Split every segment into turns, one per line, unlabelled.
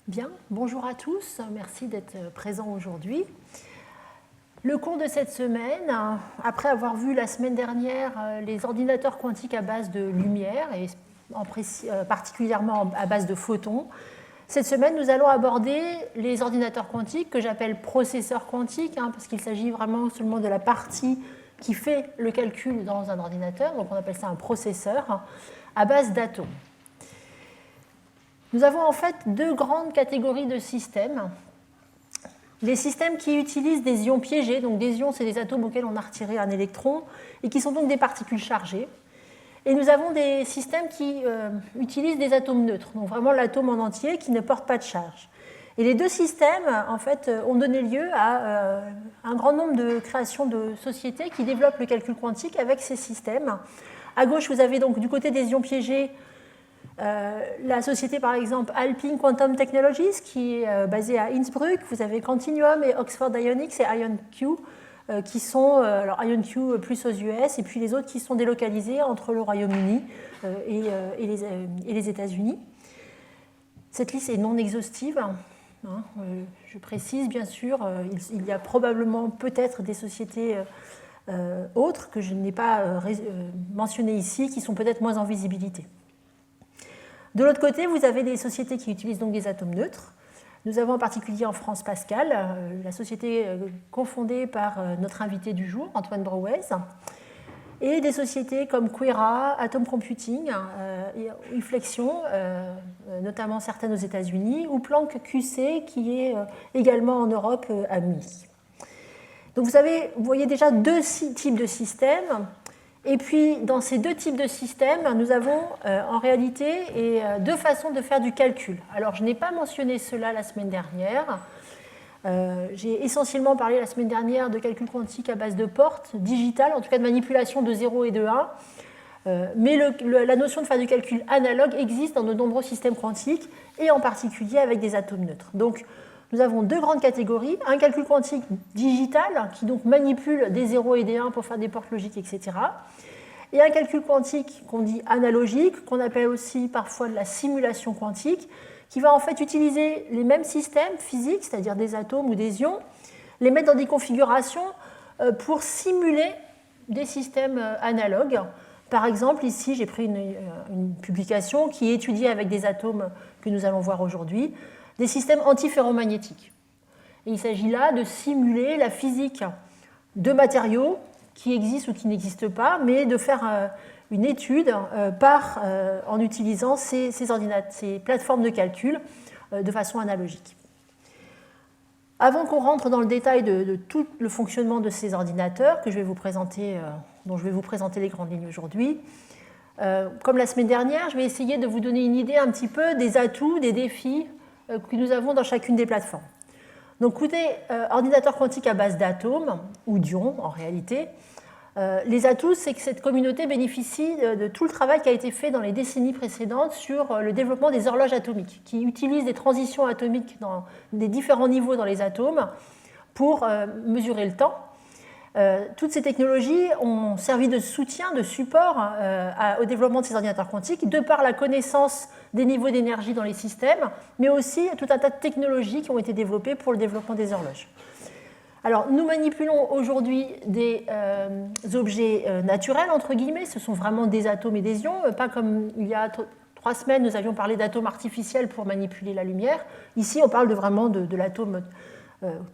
Bien, bonjour à tous, merci d'être présents aujourd'hui. Le cours de cette semaine, après avoir vu la semaine dernière les ordinateurs quantiques à base de lumière, et particulièrement à base de photons, cette semaine nous allons aborder les ordinateurs quantiques que j'appelle processeurs quantiques, parce qu'il s'agit vraiment seulement de la partie qui fait le calcul dans un ordinateur, donc on appelle ça un processeur, à base d'atomes. Nous avons en fait deux grandes catégories de systèmes. Les systèmes qui utilisent des ions piégés, donc des ions, c'est des atomes auxquels on a retiré un électron, et qui sont donc des particules chargées. Et nous avons des systèmes qui utilisent des atomes neutres, donc vraiment l'atome en entier qui ne porte pas de charge. Et les deux systèmes, en fait, ont donné lieu à un grand nombre de créations de sociétés qui développent le calcul quantique avec ces systèmes. À gauche, vous avez donc du côté des ions piégés la société par exemple Alpine Quantum Technologies qui est basée à Innsbruck. Vous avez Quantinuum et Oxford Ionics et IonQ qui sont, alors IonQ plus aux US et puis les autres qui sont délocalisés entre le Royaume-Uni et les États-Unis. Cette liste est non exhaustive. Je précise bien sûr, il y a probablement peut-être des sociétés autres que je n'ai pas mentionnées ici qui sont peut-être moins en visibilité. De l'autre côté, vous avez des sociétés qui utilisent donc des atomes neutres. Nous avons en particulier en France Pascal, la société cofondée par notre invité du jour, Antoine Brouez, et des sociétés comme Quera, Atom Computing, Inflexion, notamment certaines aux États-Unis, ou Planck QC, qui est également en Europe à Munich. Donc vous voyez déjà deux types de systèmes. Et puis, dans ces deux types de systèmes, nous avons en réalité deux façons de faire du calcul. Alors, je n'ai pas mentionné cela la semaine dernière. J'ai essentiellement parlé la semaine dernière de calcul quantique à base de portes digitales, en tout cas de manipulation de 0 et de 1. Mais la notion de faire du calcul analogue existe dans de nombreux systèmes quantiques, et en particulier avec des atomes neutres. Donc, nous avons deux grandes catégories. Un calcul quantique digital, qui donc manipule des 0 et des 1 pour faire des portes logiques, etc. Et un calcul quantique qu'on dit analogique, qu'on appelle aussi parfois de la simulation quantique, qui va en fait utiliser les mêmes systèmes physiques, c'est-à-dire des atomes ou des ions, les mettre dans des configurations pour simuler des systèmes analogues. Par exemple, ici, j'ai pris une publication qui étudie avec des atomes que nous allons voir aujourd'hui, des systèmes antiferromagnétiques. Et il s'agit là de simuler la physique de matériaux qui existent ou qui n'existent pas, mais de faire une étude en utilisant ces plateformes de calcul de façon analogique. Avant qu'on rentre dans le détail de tout le fonctionnement de ces ordinateurs dont je vais vous présenter les grandes lignes aujourd'hui, comme la semaine dernière, je vais essayer de vous donner une idée un petit peu des atouts, des défis que nous avons dans chacune des plateformes. Donc, côté ordinateur quantique à base d'atomes, ou d'ions en réalité, les atouts, c'est que cette communauté bénéficie de tout le travail qui a été fait dans les décennies précédentes sur le développement des horloges atomiques, qui utilisent des transitions atomiques dans des différents niveaux dans les atomes pour mesurer le temps. Toutes ces technologies ont servi de soutien, de support au développement de ces ordinateurs quantiques, de par la connaissance des niveaux d'énergie dans les systèmes, mais aussi tout un tas de technologies qui ont été développées pour le développement des horloges. Alors, nous manipulons aujourd'hui des objets naturels, entre guillemets, ce sont vraiment des atomes et des ions, pas comme il y a 3 semaines, nous avions parlé d'atomes artificiels pour manipuler la lumière. Ici, on parle vraiment de l'atome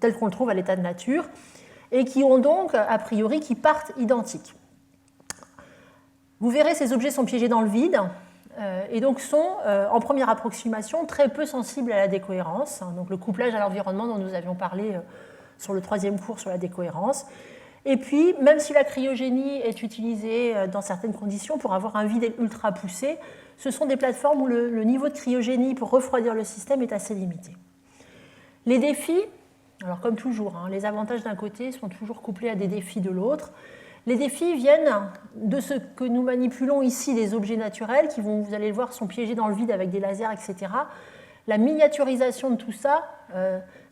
tel qu'on le trouve à l'état de nature, et qui ont donc, a priori, qui partent identiques. Vous verrez, ces objets sont piégés dans le vide, et donc sont, en première approximation, très peu sensibles à la décohérence, donc le couplage à l'environnement dont nous avions parlé sur le 3e cours sur la décohérence. Et puis, même si la cryogénie est utilisée dans certaines conditions pour avoir un vide ultra poussé, ce sont des plateformes où le niveau de cryogénie pour refroidir le système est assez limité. Les défis, alors comme toujours, les avantages d'un côté sont toujours couplés à des défis de l'autre. Les défis viennent de ce que nous manipulons ici, des objets naturels qui vont, vous allez le voir, sont piégés dans le vide avec des lasers, etc. La miniaturisation de tout ça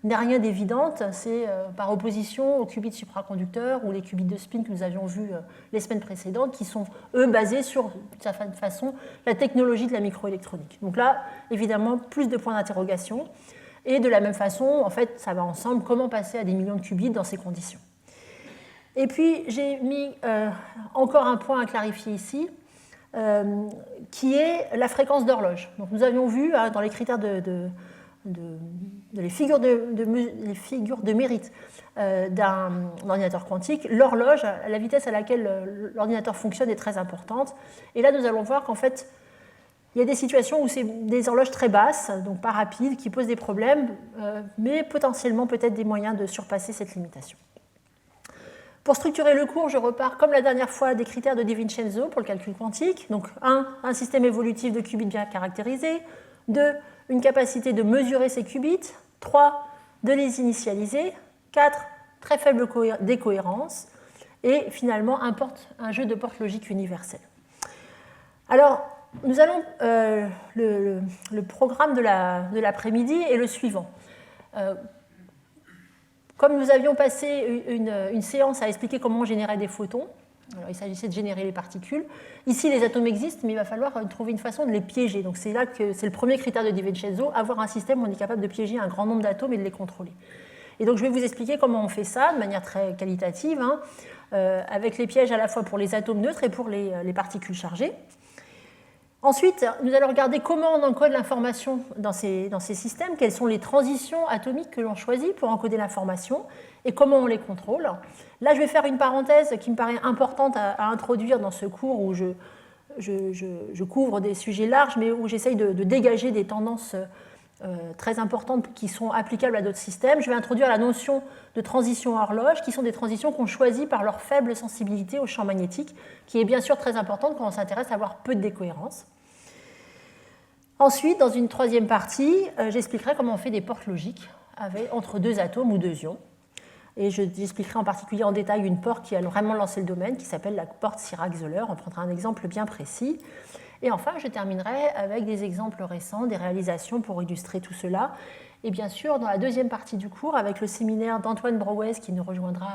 n'est rien d'évidente, c'est par opposition aux qubits supraconducteurs ou les qubits de spin que nous avions vus les semaines précédentes, qui sont, eux, basés sur, de certaine façon, la technologie de la microélectronique. Donc là, évidemment, plus de points d'interrogation. Et de la même façon, en fait, ça va ensemble, comment passer à des millions de qubits dans ces conditions. Et puis, j'ai mis encore un point à clarifier ici, qui est la fréquence d'horloge. Donc, nous avions vu dans les critères les figures de mérite d'un ordinateur quantique, l'horloge, la vitesse à laquelle l'ordinateur fonctionne est très importante. Et là, nous allons voir qu'en fait, il y a des situations où c'est des horloges très basses, donc pas rapides, qui posent des problèmes, mais potentiellement peut-être des moyens de surpasser cette limitation. Pour structurer le cours, je repars, comme la dernière fois, des critères de De Vincenzo pour le calcul quantique. Donc, un système évolutif de qubits bien caractérisé. 2, une capacité de mesurer ces qubits. 3, de les initialiser. 4, très faible décohérence. Et finalement, un jeu de porte logique universel. Alors, nous allons, le programme de l'après-midi est le suivant. Comme nous avions passé une séance à expliquer comment on générait des photons, alors il s'agissait de générer les particules. Ici, les atomes existent, mais il va falloir trouver une façon de les piéger. Donc c'est là que c'est le premier critère de De Vincenzo, avoir un système où on est capable de piéger un grand nombre d'atomes et de les contrôler. Et donc je vais vous expliquer comment on fait ça de manière très qualitative, avec les pièges à la fois pour les atomes neutres et pour les particules chargées. Ensuite, nous allons regarder comment on encode l'information dans ces systèmes, quelles sont les transitions atomiques que l'on choisit pour encoder l'information et comment on les contrôle. Là, je vais faire une parenthèse qui me paraît importante à introduire dans ce cours où je couvre des sujets larges, mais où j'essaye de dégager des tendances très importantes qui sont applicables à d'autres systèmes. Je vais introduire la notion de transition horloge, qui sont des transitions qu'on choisit par leur faible sensibilité au champ magnétique, qui est bien sûr très importante quand on s'intéresse à avoir peu de décohérence. Ensuite, dans une troisième partie, j'expliquerai comment on fait des portes logiques entre deux atomes ou deux ions. Et j'expliquerai en particulier en détail une porte qui a vraiment lancé le domaine, qui s'appelle la porte Sirac-Zoller. On prendra un exemple bien précis. Et enfin, je terminerai avec des exemples récents, des réalisations pour illustrer tout cela. Et bien sûr, dans la deuxième partie du cours, avec le séminaire d'Antoine Brouès qui nous rejoindra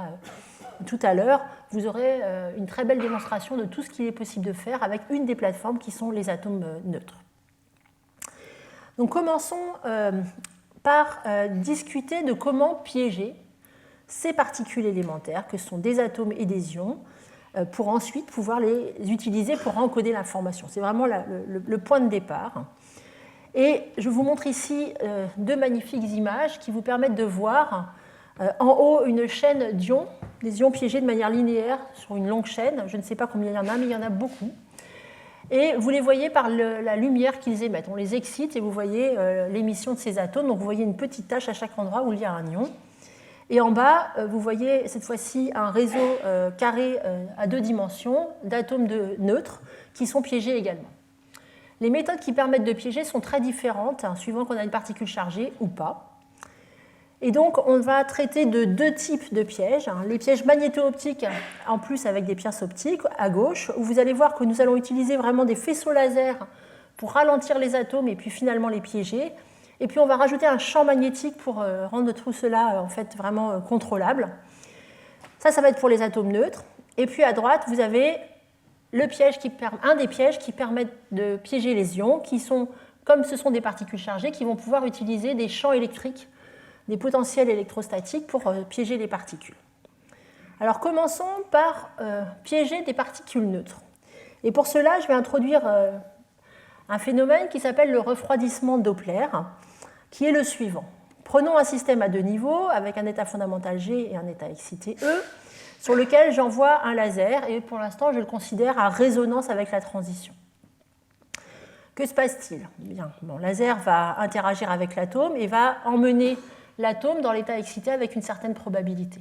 tout à l'heure, vous aurez une très belle démonstration de tout ce qu'il est possible de faire avec une des plateformes qui sont les atomes neutres. Donc commençons par discuter de comment piéger ces particules élémentaires que sont des atomes et des ions pour ensuite pouvoir les utiliser pour encoder l'information. C'est vraiment le point de départ. Et je vous montre ici deux magnifiques images qui vous permettent de voir en haut une chaîne d'ions, des ions piégés de manière linéaire sur une longue chaîne. Je ne sais pas combien il y en a, mais il y en a beaucoup. Et vous les voyez par la lumière qu'ils émettent. On les excite et vous voyez l'émission de ces atomes. Donc vous voyez une petite tache à chaque endroit où il y a un ion. Et en bas, vous voyez cette fois-ci un réseau carré à deux dimensions d'atomes neutres qui sont piégés également. Les méthodes qui permettent de piéger sont très différentes, suivant qu'on a une particule chargée ou pas. Et donc, on va traiter de deux types de pièges. Les pièges magnéto-optiques, en plus avec des pinces optiques, à gauche, où vous allez voir que nous allons utiliser vraiment des faisceaux laser pour ralentir les atomes et puis finalement les piéger. Et puis, on va rajouter un champ magnétique pour rendre tout cela en fait vraiment contrôlable. Ça va être pour les atomes neutres. Et puis, à droite, vous avez un des pièges qui permettent de piéger les ions, qui sont, comme ce sont des particules chargées, qui vont pouvoir utiliser des champs électriques, des potentiels électrostatiques pour piéger les particules. Alors commençons par piéger des particules neutres. Et pour cela, je vais introduire un phénomène qui s'appelle le refroidissement Doppler, qui est le suivant. Prenons un système à deux niveaux, avec un état fondamental G et un état excité E, sur lequel j'envoie un laser, et pour l'instant, je le considère à résonance avec la transition. Que se passe-t-il ? Bien, le laser va interagir avec l'atome et va emmener l'atome dans l'état excité avec une certaine probabilité.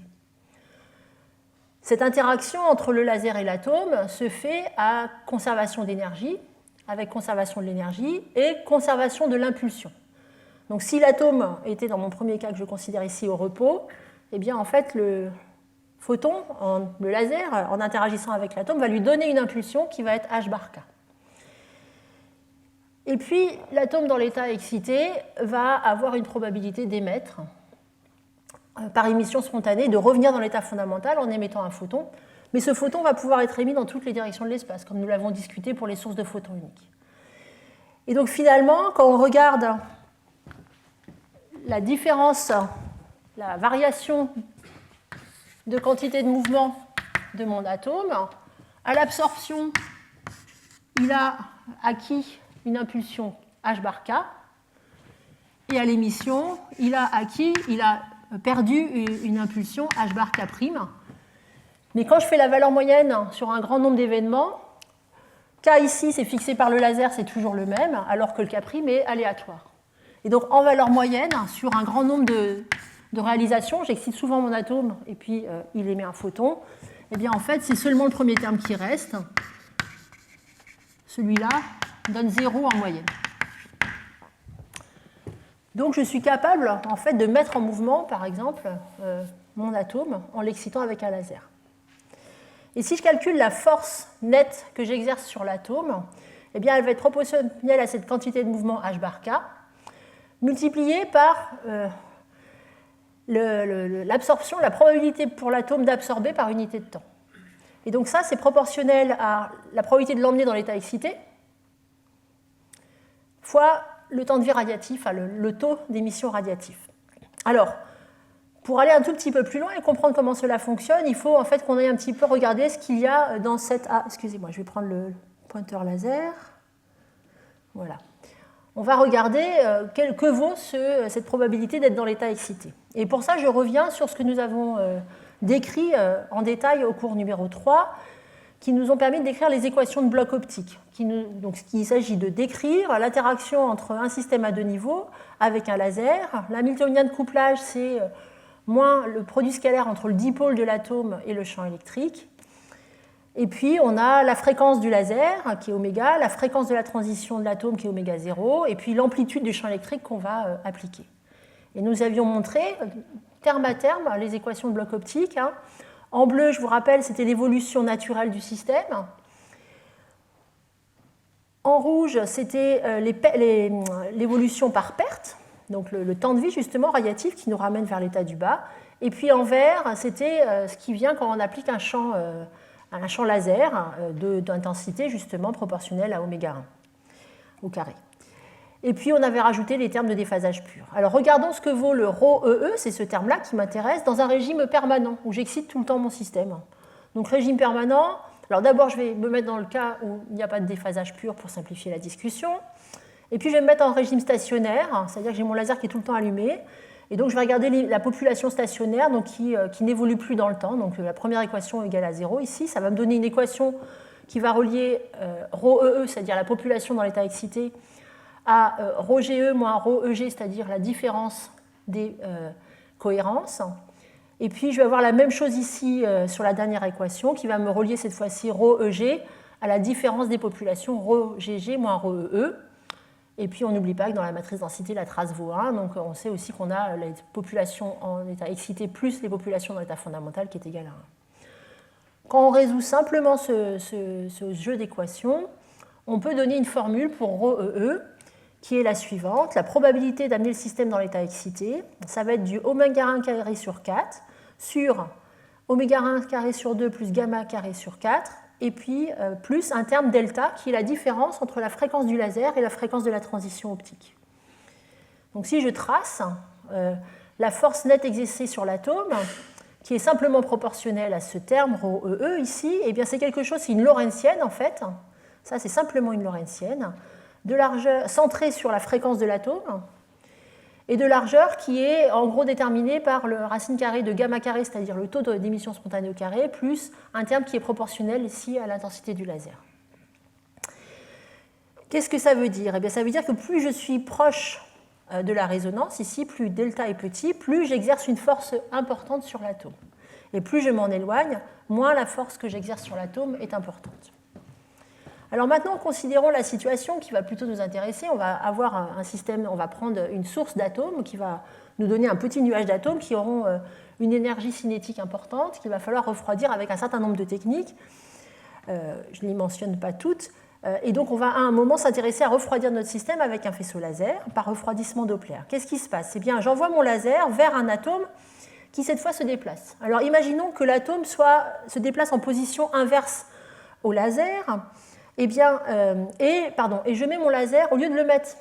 Cette interaction entre le laser et l'atome se fait à conservation d'énergie, avec conservation de l'énergie et conservation de l'impulsion. Donc si l'atome était, dans mon premier cas que je considère ici, au repos, eh bien en fait le photon, le laser, en interagissant avec l'atome, va lui donner une impulsion qui va être h bar k. Et puis l'atome dans l'état excité va avoir une probabilité d'émettre par émission spontanée, de revenir dans l'état fondamental en émettant un photon. Mais ce photon va pouvoir être émis dans toutes les directions de l'espace, comme nous l'avons discuté pour les sources de photons uniques. Et donc finalement, quand on regarde la différence, la variation de quantité de mouvement de mon atome, à l'absorption, il a acquis une impulsion h bar k, et à l'émission, il a perdu une impulsion h bar k'. Mais quand je fais la valeur moyenne sur un grand nombre d'événements, k ici, c'est fixé par le laser, c'est toujours le même, alors que le k' est aléatoire. Et donc, en valeur moyenne, sur un grand nombre de réalisations, j'excite souvent mon atome, et puis il émet un photon, et bien en fait, c'est seulement le premier terme qui reste. Celui-là donne 0 en moyenne. Donc, je suis capable, en fait, de mettre en mouvement, par exemple, mon atome en l'excitant avec un laser. Et si je calcule la force nette que j'exerce sur l'atome, eh bien, elle va être proportionnelle à cette quantité de mouvement h bar k, multipliée par l'absorption, la probabilité pour l'atome d'absorber par unité de temps. Et donc ça, c'est proportionnel à la probabilité de l'emmener dans l'état excité, fois le temps de vie radiatif, le taux d'émission radiatif. Alors, pour aller un tout petit peu plus loin et comprendre comment cela fonctionne, il faut en fait qu'on aille un petit peu regarder ce qu'il y a dans cette... Ah, excusez-moi, je vais prendre le pointeur laser. Voilà. On va regarder que vaut cette probabilité d'être dans l'état excité. Et pour ça, je reviens sur ce que nous avons décrit en détail au cours numéro 3, qui nous ont permis de décrire les équations de bloc optique. Donc, il s'agit de décrire l'interaction entre un système à deux niveaux avec un laser. L'hamiltonien de couplage, c'est moins le produit scalaire entre le dipôle de l'atome et le champ électrique. Et puis, on a la fréquence du laser, qui est oméga, la fréquence de la transition de l'atome, qui est oméga 0, et puis l'amplitude du champ électrique qu'on va appliquer. Et nous avions montré, terme à terme, les équations de bloc optique. En bleu, je vous rappelle, c'était l'évolution naturelle du système. En rouge, c'était l'évolution par perte, donc le temps de vie justement radiatif qui nous ramène vers l'état du bas. Et puis en vert, c'était ce qui vient quand on applique un champ laser d'intensité justement proportionnelle à oméga 1 au carré. Et puis on avait rajouté les termes de déphasage pur. Alors regardons ce que vaut le ρEE, c'est ce terme-là qui m'intéresse, dans un régime permanent où j'excite tout le temps mon système. Donc régime permanent, alors d'abord je vais me mettre dans le cas où il n'y a pas de déphasage pur pour simplifier la discussion. Et puis je vais me mettre en régime stationnaire, c'est-à-dire que j'ai mon laser qui est tout le temps allumé. Et donc je vais regarder la population stationnaire donc qui n'évolue plus dans le temps. Donc la première équation égale à 0 ici. Ça va me donner une équation qui va relier ρEE, c'est-à-dire la population dans l'état excité, à ρGE moins ρEG, c'est-à-dire la différence des cohérences. Et puis je vais avoir la même chose ici sur la dernière équation qui va me relier cette fois-ci ρEG à la différence des populations ρGG moins ρEE. Et puis on n'oublie pas que dans la matrice densité, la trace vaut 1, donc on sait aussi qu'on a les populations en état excité plus les populations dans l'état fondamental qui est égal à 1. Quand on résout simplement ce jeu d'équations, on peut donner une formule pour ρEE qui est la suivante. La probabilité d'amener le système dans l'état excité, ça va être du oméga 1 carré sur 4 sur oméga 1 carré sur 2 plus gamma carré sur 4, et puis plus un terme delta qui est la différence entre la fréquence du laser et la fréquence de la transition optique. Donc si je trace la force nette exercée sur l'atome, qui est simplement proportionnelle à ce terme ρEE ici, eh bien c'est quelque chose, c'est une lorentzienne en fait, ça c'est simplement une lorentzienne, de largeur centrée sur la fréquence de l'atome, et de largeur qui est en gros déterminée par le racine carrée de gamma carré, c'est-à-dire le taux d'émission spontanée au carré, plus un terme qui est proportionnel ici à l'intensité du laser. Qu'est-ce que ça veut dire ? Eh bien, ça veut dire que plus je suis proche de la résonance, ici, plus delta est petit, plus j'exerce une force importante sur l'atome. Et plus je m'en éloigne, moins la force que j'exerce sur l'atome est importante. Alors maintenant, considérons la situation qui va plutôt nous intéresser. On va avoir un système, on va prendre une source d'atomes qui va nous donner un petit nuage d'atomes qui auront une énergie cinétique importante qu'il va falloir refroidir avec un certain nombre de techniques. Je ne les mentionne pas toutes. Et donc on va à un moment s'intéresser à refroidir notre système avec un faisceau laser par refroidissement Doppler. Qu'est-ce qui se passe ? Eh bien, j'envoie mon laser vers un atome qui cette fois se déplace. Alors imaginons que l'atome se déplace en position inverse au laser, et je mets mon laser, au lieu de le mettre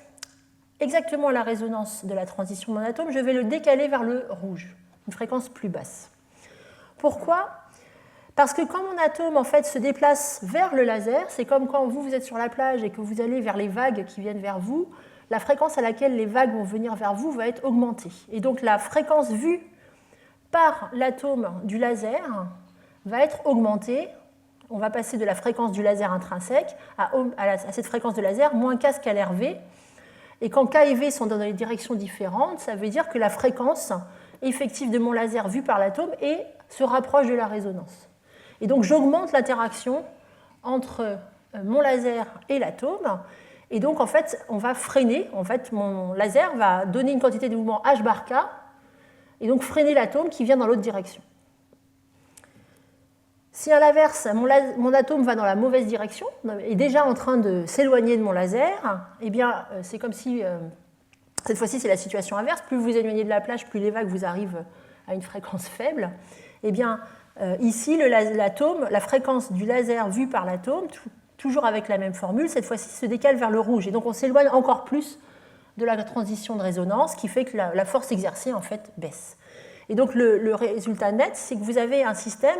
exactement à la résonance de la transition de mon atome, je vais le décaler vers le rouge, une fréquence plus basse. Pourquoi ? Parce que quand mon atome en fait, se déplace vers le laser, c'est comme quand vous êtes sur la plage et que vous allez vers les vagues qui viennent vers vous, la fréquence à laquelle les vagues vont venir vers vous va être augmentée. Et donc la fréquence vue par l'atome du laser va être augmentée. On va passer de la fréquence du laser intrinsèque à cette fréquence de laser moins k scalaire V. Et quand k et v sont dans des directions différentes, ça veut dire que la fréquence effective de mon laser vue par l'atome se rapproche de la résonance. Et donc j'augmente l'interaction entre mon laser et l'atome. Et donc en fait, on va freiner. En fait, mon laser va donner une quantité de mouvement h bar k et donc freiner l'atome qui vient dans l'autre direction. Si à l'inverse, mon atome va dans la mauvaise direction, est déjà en train de s'éloigner de mon laser, eh bien c'est comme si, cette fois-ci c'est la situation inverse, plus vous vous éloignez de la plage, plus les vagues vous arrivent à une fréquence faible. Eh bien ici, l'atome, la fréquence du laser vue par l'atome, toujours avec la même formule, cette fois-ci se décale vers le rouge. Et donc on s'éloigne encore plus de la transition de résonance, qui fait que la force exercée en fait baisse. Et donc le résultat net, c'est que vous avez un système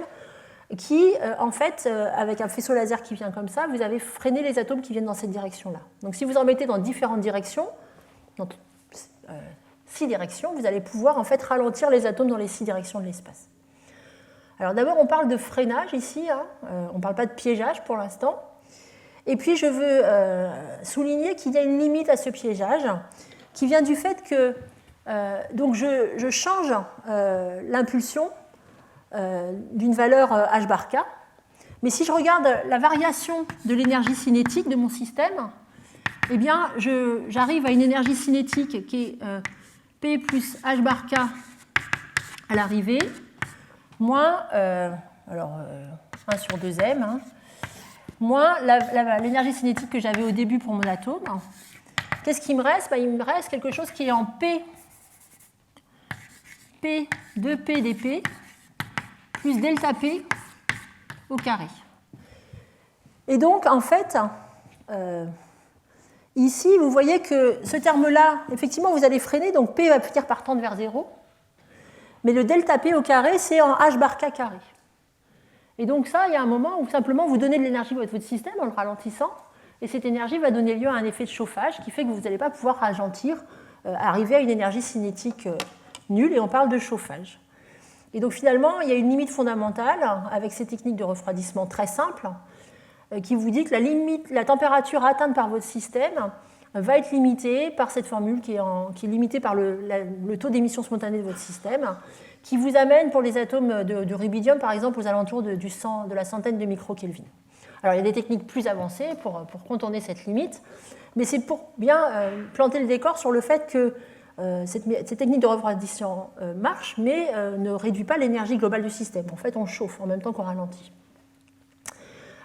qui, en fait, avec un faisceau laser qui vient comme ça, vous avez freiné les atomes qui viennent dans cette direction-là. Donc si vous en mettez dans différentes directions, dans 6 directions, vous allez pouvoir en fait ralentir les atomes dans les 6 directions de l'espace. Alors d'abord, on parle de freinage ici, on ne parle pas de piégeage pour l'instant. Et puis je veux souligner qu'il y a une limite à ce piégeage qui vient du fait que donc je change l'impulsion d'une valeur h bar k, mais si je regarde la variation de l'énergie cinétique de mon système, eh bien j'arrive à une énergie cinétique qui est P plus h bar k à l'arrivée, moins 1 sur 2m, moins l'énergie cinétique que j'avais au début pour mon atome. Qu'est-ce qui me reste ? Il me reste quelque chose qui est en P 2P dP plus delta P au carré. Et donc, en fait, ici, vous voyez que ce terme-là, effectivement, vous allez freiner, donc P va finir par tendre vers 0, mais le delta P au carré, c'est en h bar k carré. Et donc ça, il y a un moment où simplement vous donnez de l'énergie à votre système en le ralentissant, et cette énergie va donner lieu à un effet de chauffage qui fait que vous n'allez pas pouvoir ralentir, arriver à une énergie cinétique nulle, et on parle de chauffage. Et donc finalement, il y a une limite fondamentale avec ces techniques de refroidissement très simples qui vous dit que la température atteinte par votre système va être limitée par cette formule qui est limitée par le taux d'émission spontanée de votre système, qui vous amène pour les atomes de rubidium, par exemple, aux alentours de la centaine de microkelvin. Alors il y a des techniques plus avancées pour contourner cette limite, mais c'est pour bien planter le décor sur le fait que cette technique de refroidissement marche, mais ne réduit pas l'énergie globale du système. En fait, on chauffe en même temps qu'on ralentit.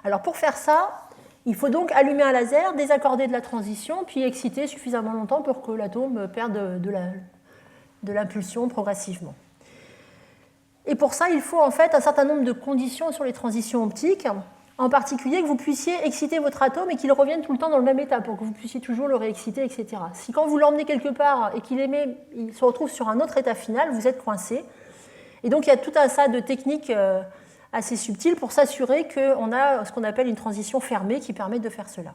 Alors pour faire ça, il faut donc allumer un laser, désaccorder de la transition, puis exciter suffisamment longtemps pour que l'atome perde de l'impulsion progressivement. Et pour ça, il faut en fait un certain nombre de conditions sur les transitions optiques, en particulier que vous puissiez exciter votre atome et qu'il revienne tout le temps dans le même état pour que vous puissiez toujours le réexciter, etc. Si quand vous l'emmenez quelque part et il se retrouve sur un autre état final, vous êtes coincé. Et donc il y a tout un tas de techniques assez subtiles pour s'assurer qu'on a ce qu'on appelle une transition fermée qui permet de faire cela.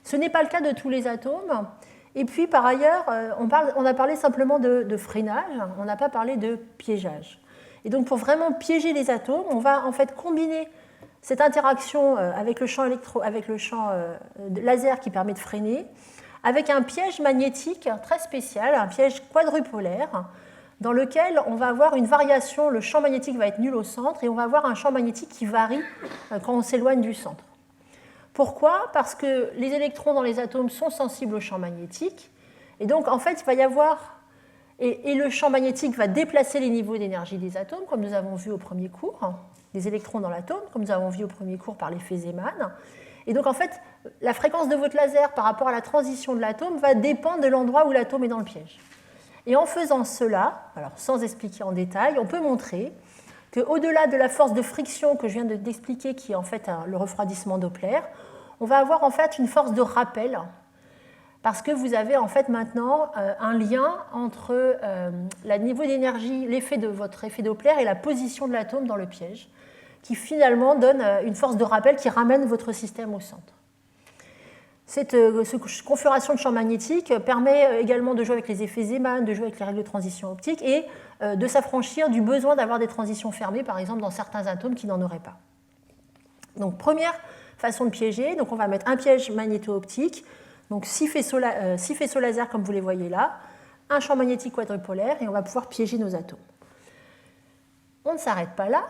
Ce n'est pas le cas de tous les atomes. Et puis par ailleurs, on a parlé simplement de freinage, on n'a pas parlé de piégeage. Et donc pour vraiment piéger les atomes, on va en fait combiner cette interaction avec le champ laser qui permet de freiner, avec un piège magnétique très spécial, un piège quadrupolaire, dans lequel on va avoir une variation, le champ magnétique va être nul au centre, et on va avoir un champ magnétique qui varie quand on s'éloigne du centre. Pourquoi ? Parce que les électrons dans les atomes sont sensibles au champ magnétique, et donc en fait il va y avoir, et le champ magnétique va déplacer les niveaux d'énergie des atomes, comme nous avons vu au premier cours, des électrons dans l'atome, comme nous avons vu au premier cours par l'effet Zeeman. Et donc en fait, la fréquence de votre laser par rapport à la transition de l'atome va dépendre de l'endroit où l'atome est dans le piège. Et en faisant cela, alors sans expliquer en détail, on peut montrer qu'au-delà de la force de friction que je viens d'expliquer, qui est en fait le refroidissement Doppler, on va avoir en fait une force de rappel, parce que vous avez en fait maintenant un lien entre le niveau d'énergie, l'effet de votre effet Doppler et la position de l'atome dans le piège, qui finalement donne une force de rappel qui ramène votre système au centre. Cette configuration de champ magnétique permet également de jouer avec les effets Zeeman, de jouer avec les règles de transition optique et de s'affranchir du besoin d'avoir des transitions fermées, par exemple dans certains atomes qui n'en auraient pas. Donc, façon de piéger, donc on va mettre un piège magnéto-optique, donc 6 faisceaux laser comme vous les voyez là, un champ magnétique quadrupolaire et on va pouvoir piéger nos atomes. On ne s'arrête pas là.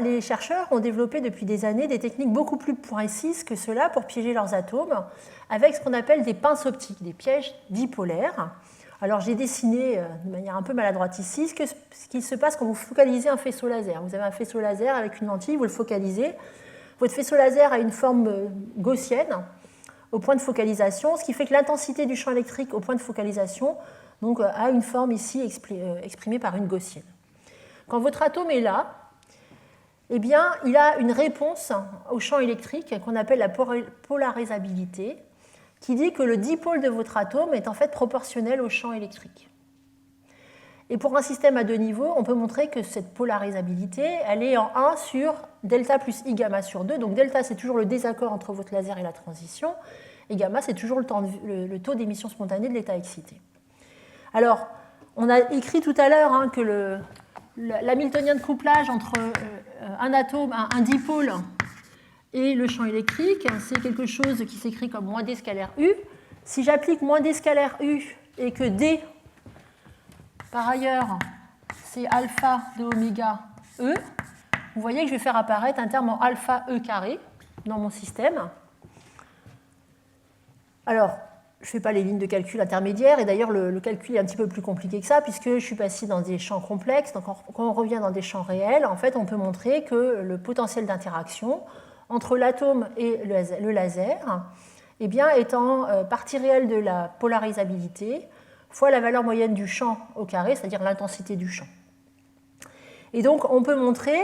Les chercheurs ont développé depuis des années des techniques beaucoup plus précises que cela pour piéger leurs atomes avec ce qu'on appelle des pinces optiques, des pièges dipolaires. Alors j'ai dessiné de manière un peu maladroite ici ce qui se passe quand vous focalisez un faisceau laser. Vous avez un faisceau laser avec une lentille, vous le focalisez. Votre faisceau laser a une forme gaussienne au point de focalisation, ce qui fait que l'intensité du champ électrique au point de focalisation donc, a une forme ici exprimée par une gaussienne. Quand votre atome est là, eh bien, il a une réponse au champ électrique qu'on appelle la polarisabilité, qui dit que le dipôle de votre atome est en fait proportionnel au champ électrique. Et pour un système à deux niveaux, on peut montrer que cette polarisabilité, elle est en 1 sur delta plus I gamma sur 2. Donc delta, c'est toujours le désaccord entre votre laser et la transition, et gamma, c'est toujours le taux d'émission spontanée de l'état excité. Alors, on a écrit tout à l'heure que l'hamiltonien de couplage entre un atome, un dipôle et le champ électrique, c'est quelque chose qui s'écrit comme moins d scalaire U. Si j'applique moins d scalaire U et que d, par ailleurs, c'est alpha de oméga E, vous voyez que je vais faire apparaître un terme en alpha E carré dans mon système. Alors, je ne fais pas les lignes de calcul intermédiaires, et d'ailleurs le calcul est un petit peu plus compliqué que ça, puisque je suis passé dans des champs complexes. Donc quand on revient dans des champs réels, en fait, on peut montrer que le potentiel d'interaction entre l'atome et le laser eh bien, est en partie réelle de la polarisabilité fois la valeur moyenne du champ au carré, c'est-à-dire l'intensité du champ. Et donc on peut montrer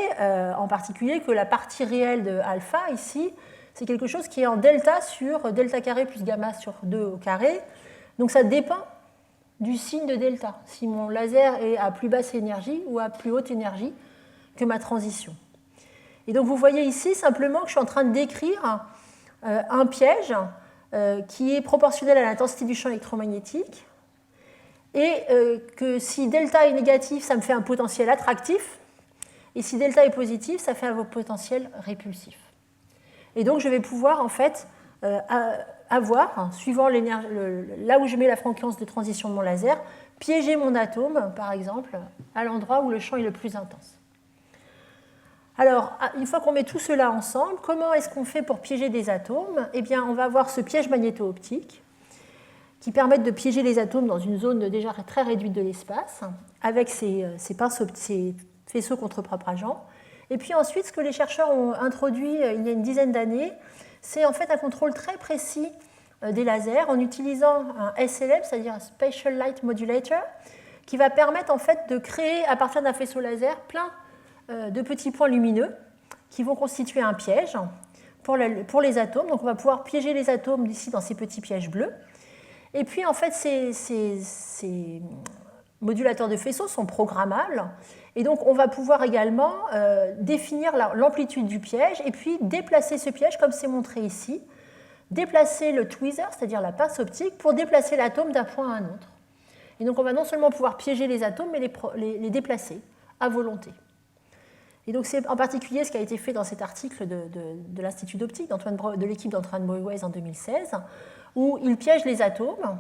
en particulier que la partie réelle de alpha ici, c'est quelque chose qui est en delta sur delta carré plus gamma sur 2 au carré. Donc ça dépend du signe de delta, si mon laser est à plus basse énergie ou à plus haute énergie que ma transition. Et donc vous voyez ici simplement que je suis en train de décrire un piège qui est proportionnel à l'intensité du champ électromagnétique et que si delta est négatif, ça me fait un potentiel attractif, et si delta est positif, ça fait un potentiel répulsif. Et donc, je vais pouvoir, en fait, avoir, suivant là où je mets la fréquence de transition de mon laser, piéger mon atome, par exemple, à l'endroit où le champ est le plus intense. Alors, une fois qu'on met tout cela ensemble, comment est-ce qu'on fait pour piéger des atomes ? Eh bien, on va avoir ce piège magnéto-optique qui permet de piéger les atomes dans une zone déjà très réduite de l'espace, avec ces faisceaux contre-propageants. Et puis ensuite, ce que les chercheurs ont introduit il y a une dizaine d'années, c'est en fait un contrôle très précis des lasers en utilisant un SLM, c'est-à-dire un Spatial Light Modulator, qui va permettre en fait de créer à partir d'un faisceau laser plein de petits points lumineux qui vont constituer un piège pour les atomes. Donc on va pouvoir piéger les atomes ici dans ces petits pièges bleus. Et puis en fait, ces modulateurs de faisceaux sont programmables. Et donc, on va pouvoir également définir l'amplitude du piège et puis déplacer ce piège, comme c'est montré ici, déplacer le tweezer, c'est-à-dire la pince optique, pour déplacer l'atome d'un point à un autre. Et donc, on va non seulement pouvoir piéger les atomes, mais les déplacer à volonté. Et donc, c'est en particulier ce qui a été fait dans cet article de l'Institut d'optique de l'équipe d'Antoine Boyes en 2016, où il piège les atomes.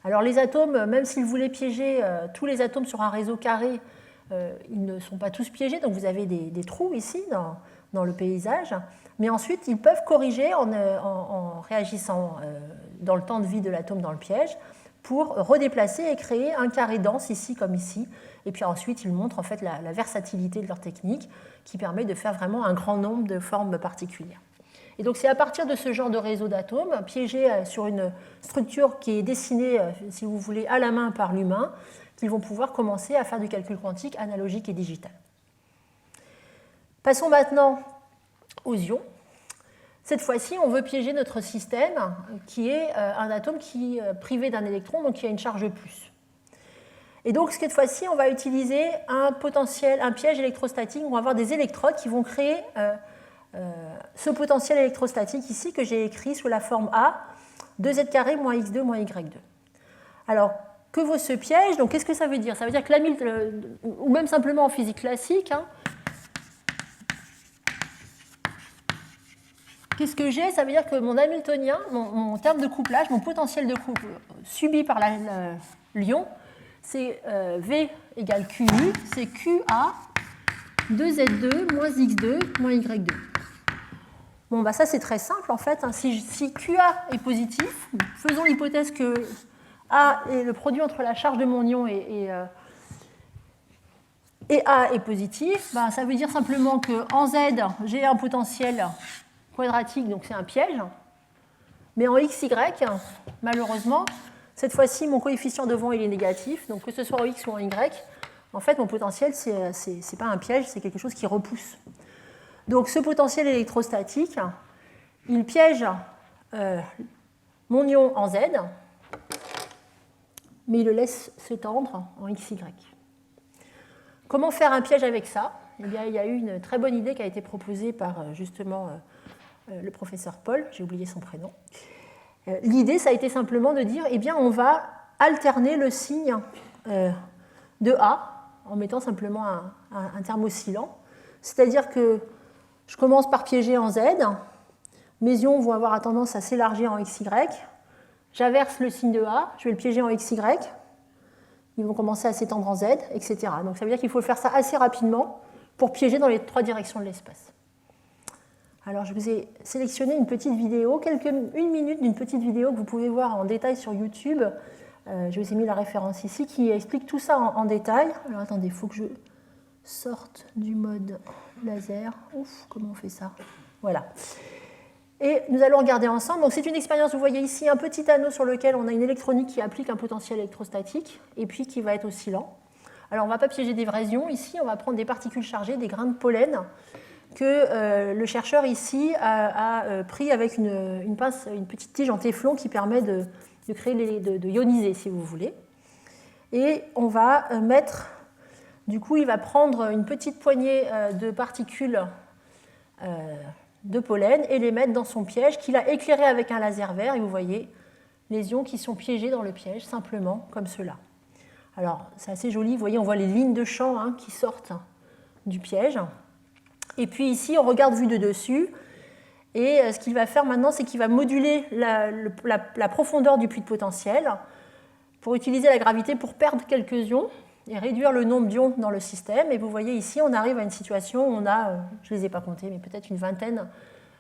Alors, les atomes, même s'ils voulaient piéger tous les atomes sur un réseau carré, ils ne sont pas tous piégés, donc vous avez des trous ici dans le paysage, mais ensuite ils peuvent corriger en réagissant dans le temps de vie de l'atome dans le piège pour redéplacer et créer un carré dense ici comme ici, et puis ensuite ils montrent en fait la versatilité de leur technique qui permet de faire vraiment un grand nombre de formes particulières. Et donc c'est à partir de ce genre de réseau d'atomes, piégés sur une structure qui est dessinée, si vous voulez, à la main par l'humain, qu'ils vont pouvoir commencer à faire du calcul quantique analogique et digital. Passons maintenant aux ions. Cette fois-ci, on veut piéger notre système, qui est un atome qui est privé d'un électron, donc qui a une charge plus. Et donc, cette fois-ci, on va utiliser un piège électrostatique. On va avoir des électrodes qui vont créer ce potentiel électrostatique ici, que j'ai écrit sous la forme A, 2z carré moins x2 moins y2. Alors, que vaut ce piège? Donc, qu'est-ce que ça veut dire? Ça veut dire que ou même simplement en physique classique, qu'est-ce que j'ai? Ça veut dire que mon hamiltonien, mon terme de couplage, mon potentiel de couple subi par l'ion, c'est V égale QU, c'est QA 2Z2 moins X2 moins Y2. Bon, bah ça c'est très simple en fait. Si QA est positif, faisons l'hypothèse que A est le produit entre la charge de mon ion et A est positif, bah, ça veut dire simplement qu'en Z, j'ai un potentiel quadratique, donc c'est un piège. Mais en XY, malheureusement, cette fois-ci, mon coefficient de vent il est négatif, donc que ce soit en X ou en Y, en fait, mon potentiel, ce n'est pas un piège, c'est quelque chose qui repousse. Donc ce potentiel électrostatique, il piège mon ion en Z, mais il le laisse s'étendre en XY. Comment faire un piège avec ça? Eh bien, il y a eu une très bonne idée qui a été proposée par justement le professeur Paul, j'ai oublié son prénom. L'idée, ça a été simplement de dire, eh bien, on va alterner le signe de A en mettant simplement un terme oscillant. C'est-à-dire que je commence par piéger en Z, mes ions vont avoir tendance à s'élargir en XY, j'inverse le signe de A, je vais le piéger en XY, ils vont commencer à s'étendre en Z, etc. Donc ça veut dire qu'il faut faire ça assez rapidement pour piéger dans les trois directions de l'espace. Alors je vous ai sélectionné une petite vidéo, une minute d'une petite vidéo que vous pouvez voir en détail sur YouTube. Je vous ai mis la référence ici qui explique tout ça en détail. Alors attendez, il faut que je sorte du mode laser. Ouf, comment on fait ça? Voilà. Et nous allons regarder ensemble. Donc c'est une expérience, vous voyez ici un petit anneau sur lequel on a une électronique qui applique un potentiel électrostatique et puis qui va être oscillant. Alors on ne va pas piéger des vrais ions ici, on va prendre des particules chargées, des grains de pollen que le chercheur ici a pris avec une pince, une petite tige en téflon qui permet de créer de ioniser si vous voulez. Et on va mettre, du coup il va prendre une petite poignée de particules de pollen et les mettre dans son piège qu'il a éclairé avec un laser vert. Et vous voyez les ions qui sont piégés dans le piège, simplement comme cela. Alors, c'est assez joli. Vous voyez, on voit les lignes de champ qui sortent du piège. Et puis ici, on regarde vu de dessus. Et ce qu'il va faire maintenant, c'est qu'il va moduler la profondeur du puits de potentiel pour utiliser la gravité pour perdre quelques ions et réduire le nombre d'ions dans le système. Et vous voyez ici, on arrive à une situation où on a, je ne les ai pas comptés, mais peut-être une vingtaine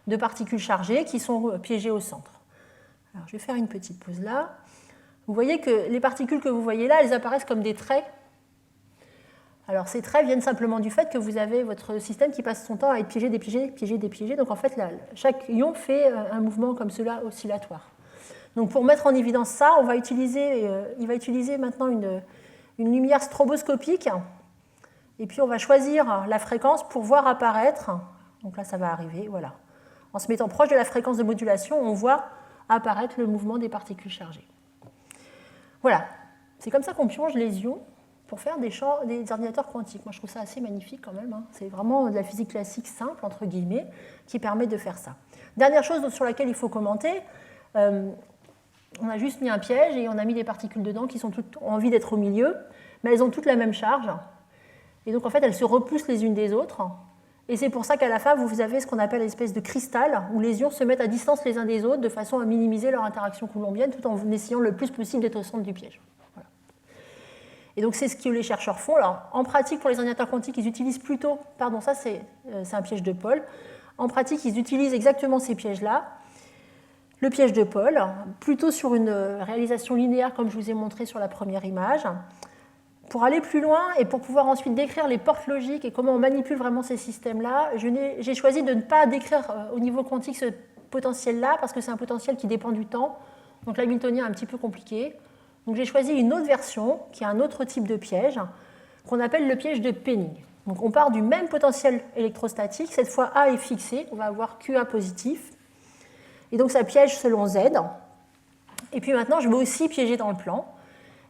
de particules chargées qui sont piégées au centre. Alors, je vais faire une petite pause là. Vous voyez que les particules que vous voyez là, elles apparaissent comme des traits. Alors, ces traits viennent simplement du fait que vous avez votre système qui passe son temps à être piégé, dépiégé, piégé, dépiégé. Donc, en fait, là, chaque ion fait un mouvement comme cela oscillatoire. Donc, pour mettre en évidence ça, il va utiliser maintenant une lumière stroboscopique. Et puis, on va choisir la fréquence pour voir apparaître. Donc là, ça va arriver, voilà. En se mettant proche de la fréquence de modulation, on voit apparaître le mouvement des particules chargées. Voilà, c'est comme ça qu'on plonge les ions pour faire des ordinateurs quantiques. Moi, je trouve ça assez magnifique quand même. C'est vraiment de la physique classique simple, entre guillemets, qui permet de faire ça. Dernière chose sur laquelle il faut commenter, on a juste mis un piège et on a mis des particules dedans qui ont envie d'être au milieu, mais elles ont toutes la même charge. Et donc, en fait, elles se repoussent les unes des autres. Et c'est pour ça qu'à la fin, vous avez ce qu'on appelle une espèce de cristal, où les ions se mettent à distance les uns des autres de façon à minimiser leur interaction coulombienne, tout en essayant le plus possible d'être au centre du piège. Voilà. Et donc c'est ce que les chercheurs font. Alors, en pratique, pour les ordinateurs quantiques, ils utilisent plutôt... Pardon, ça c'est un piège de Paul. En pratique, ils utilisent exactement ces pièges-là. Le piège de Paul, plutôt sur une réalisation linéaire, comme je vous ai montré sur la première image. Pour aller plus loin et pour pouvoir ensuite décrire les portes logiques et comment on manipule vraiment ces systèmes-là, j'ai choisi de ne pas décrire au niveau quantique potentiel-là parce que c'est un potentiel qui dépend du temps. Donc l'hamiltonien est un petit peu compliqué. Donc j'ai choisi une autre version, qui est un autre type de piège, qu'on appelle le piège de Penning. Donc on part du même potentiel électrostatique, cette fois A est fixé, on va avoir QA positif. Et donc ça piège selon Z. Et puis maintenant, je vais aussi piéger dans le plan.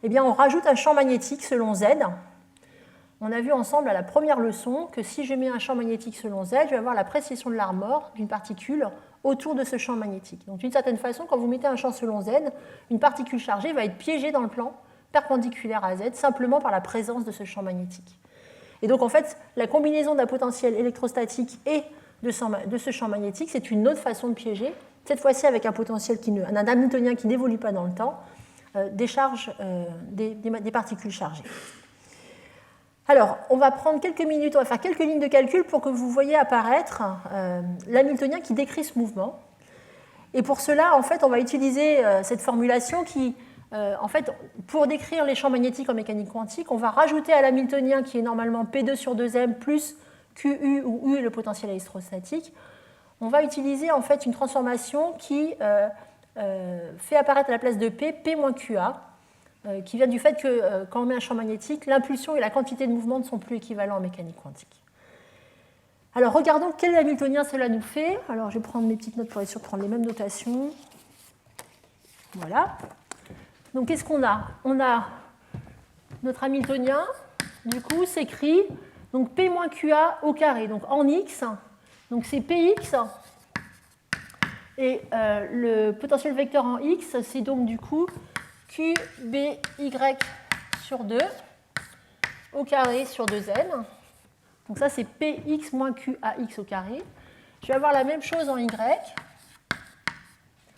Eh bien, on rajoute un champ magnétique selon Z. On a vu ensemble à la première leçon que si je mets un champ magnétique selon Z, je vais avoir la précession de l'armor d'une particule autour de ce champ magnétique. Donc d'une certaine façon, quand vous mettez un champ selon Z, une particule chargée va être piégée dans le plan perpendiculaire à Z simplement par la présence de ce champ magnétique. Et donc en fait, la combinaison d'un potentiel électrostatique et de ce champ magnétique, c'est une autre façon de piéger, cette fois-ci avec un potentiel un hamiltonien qui n'évolue pas dans le temps, des particules chargées. Alors, on va prendre quelques minutes, on va faire quelques lignes de calcul pour que vous voyez apparaître l'hamiltonien qui décrit ce mouvement. Et pour cela, en fait, on va utiliser cette formulation qui, en fait, pour décrire les champs magnétiques en mécanique quantique, on va rajouter à l'hamiltonien qui est normalement P2 sur 2m plus QU, où U est le potentiel électrostatique, on va utiliser en fait une transformation qui fait apparaître à la place de P, P moins QA, qui vient du fait que quand on met un champ magnétique, l'impulsion et la quantité de mouvement ne sont plus équivalents en mécanique quantique. Alors regardons quel hamiltonien cela nous fait. Alors je vais prendre mes petites notes pour être sûr de prendre les mêmes notations. Voilà. Donc qu'est-ce qu'on a? On a notre hamiltonien, du coup, s'écrit donc P moins QA au carré, donc en X. Donc c'est Px. Et le potentiel vecteur en X, c'est donc du coup QBY sur 2 au carré sur 2n. Donc ça, c'est Px moins QAx au carré. Je vais avoir la même chose en Y.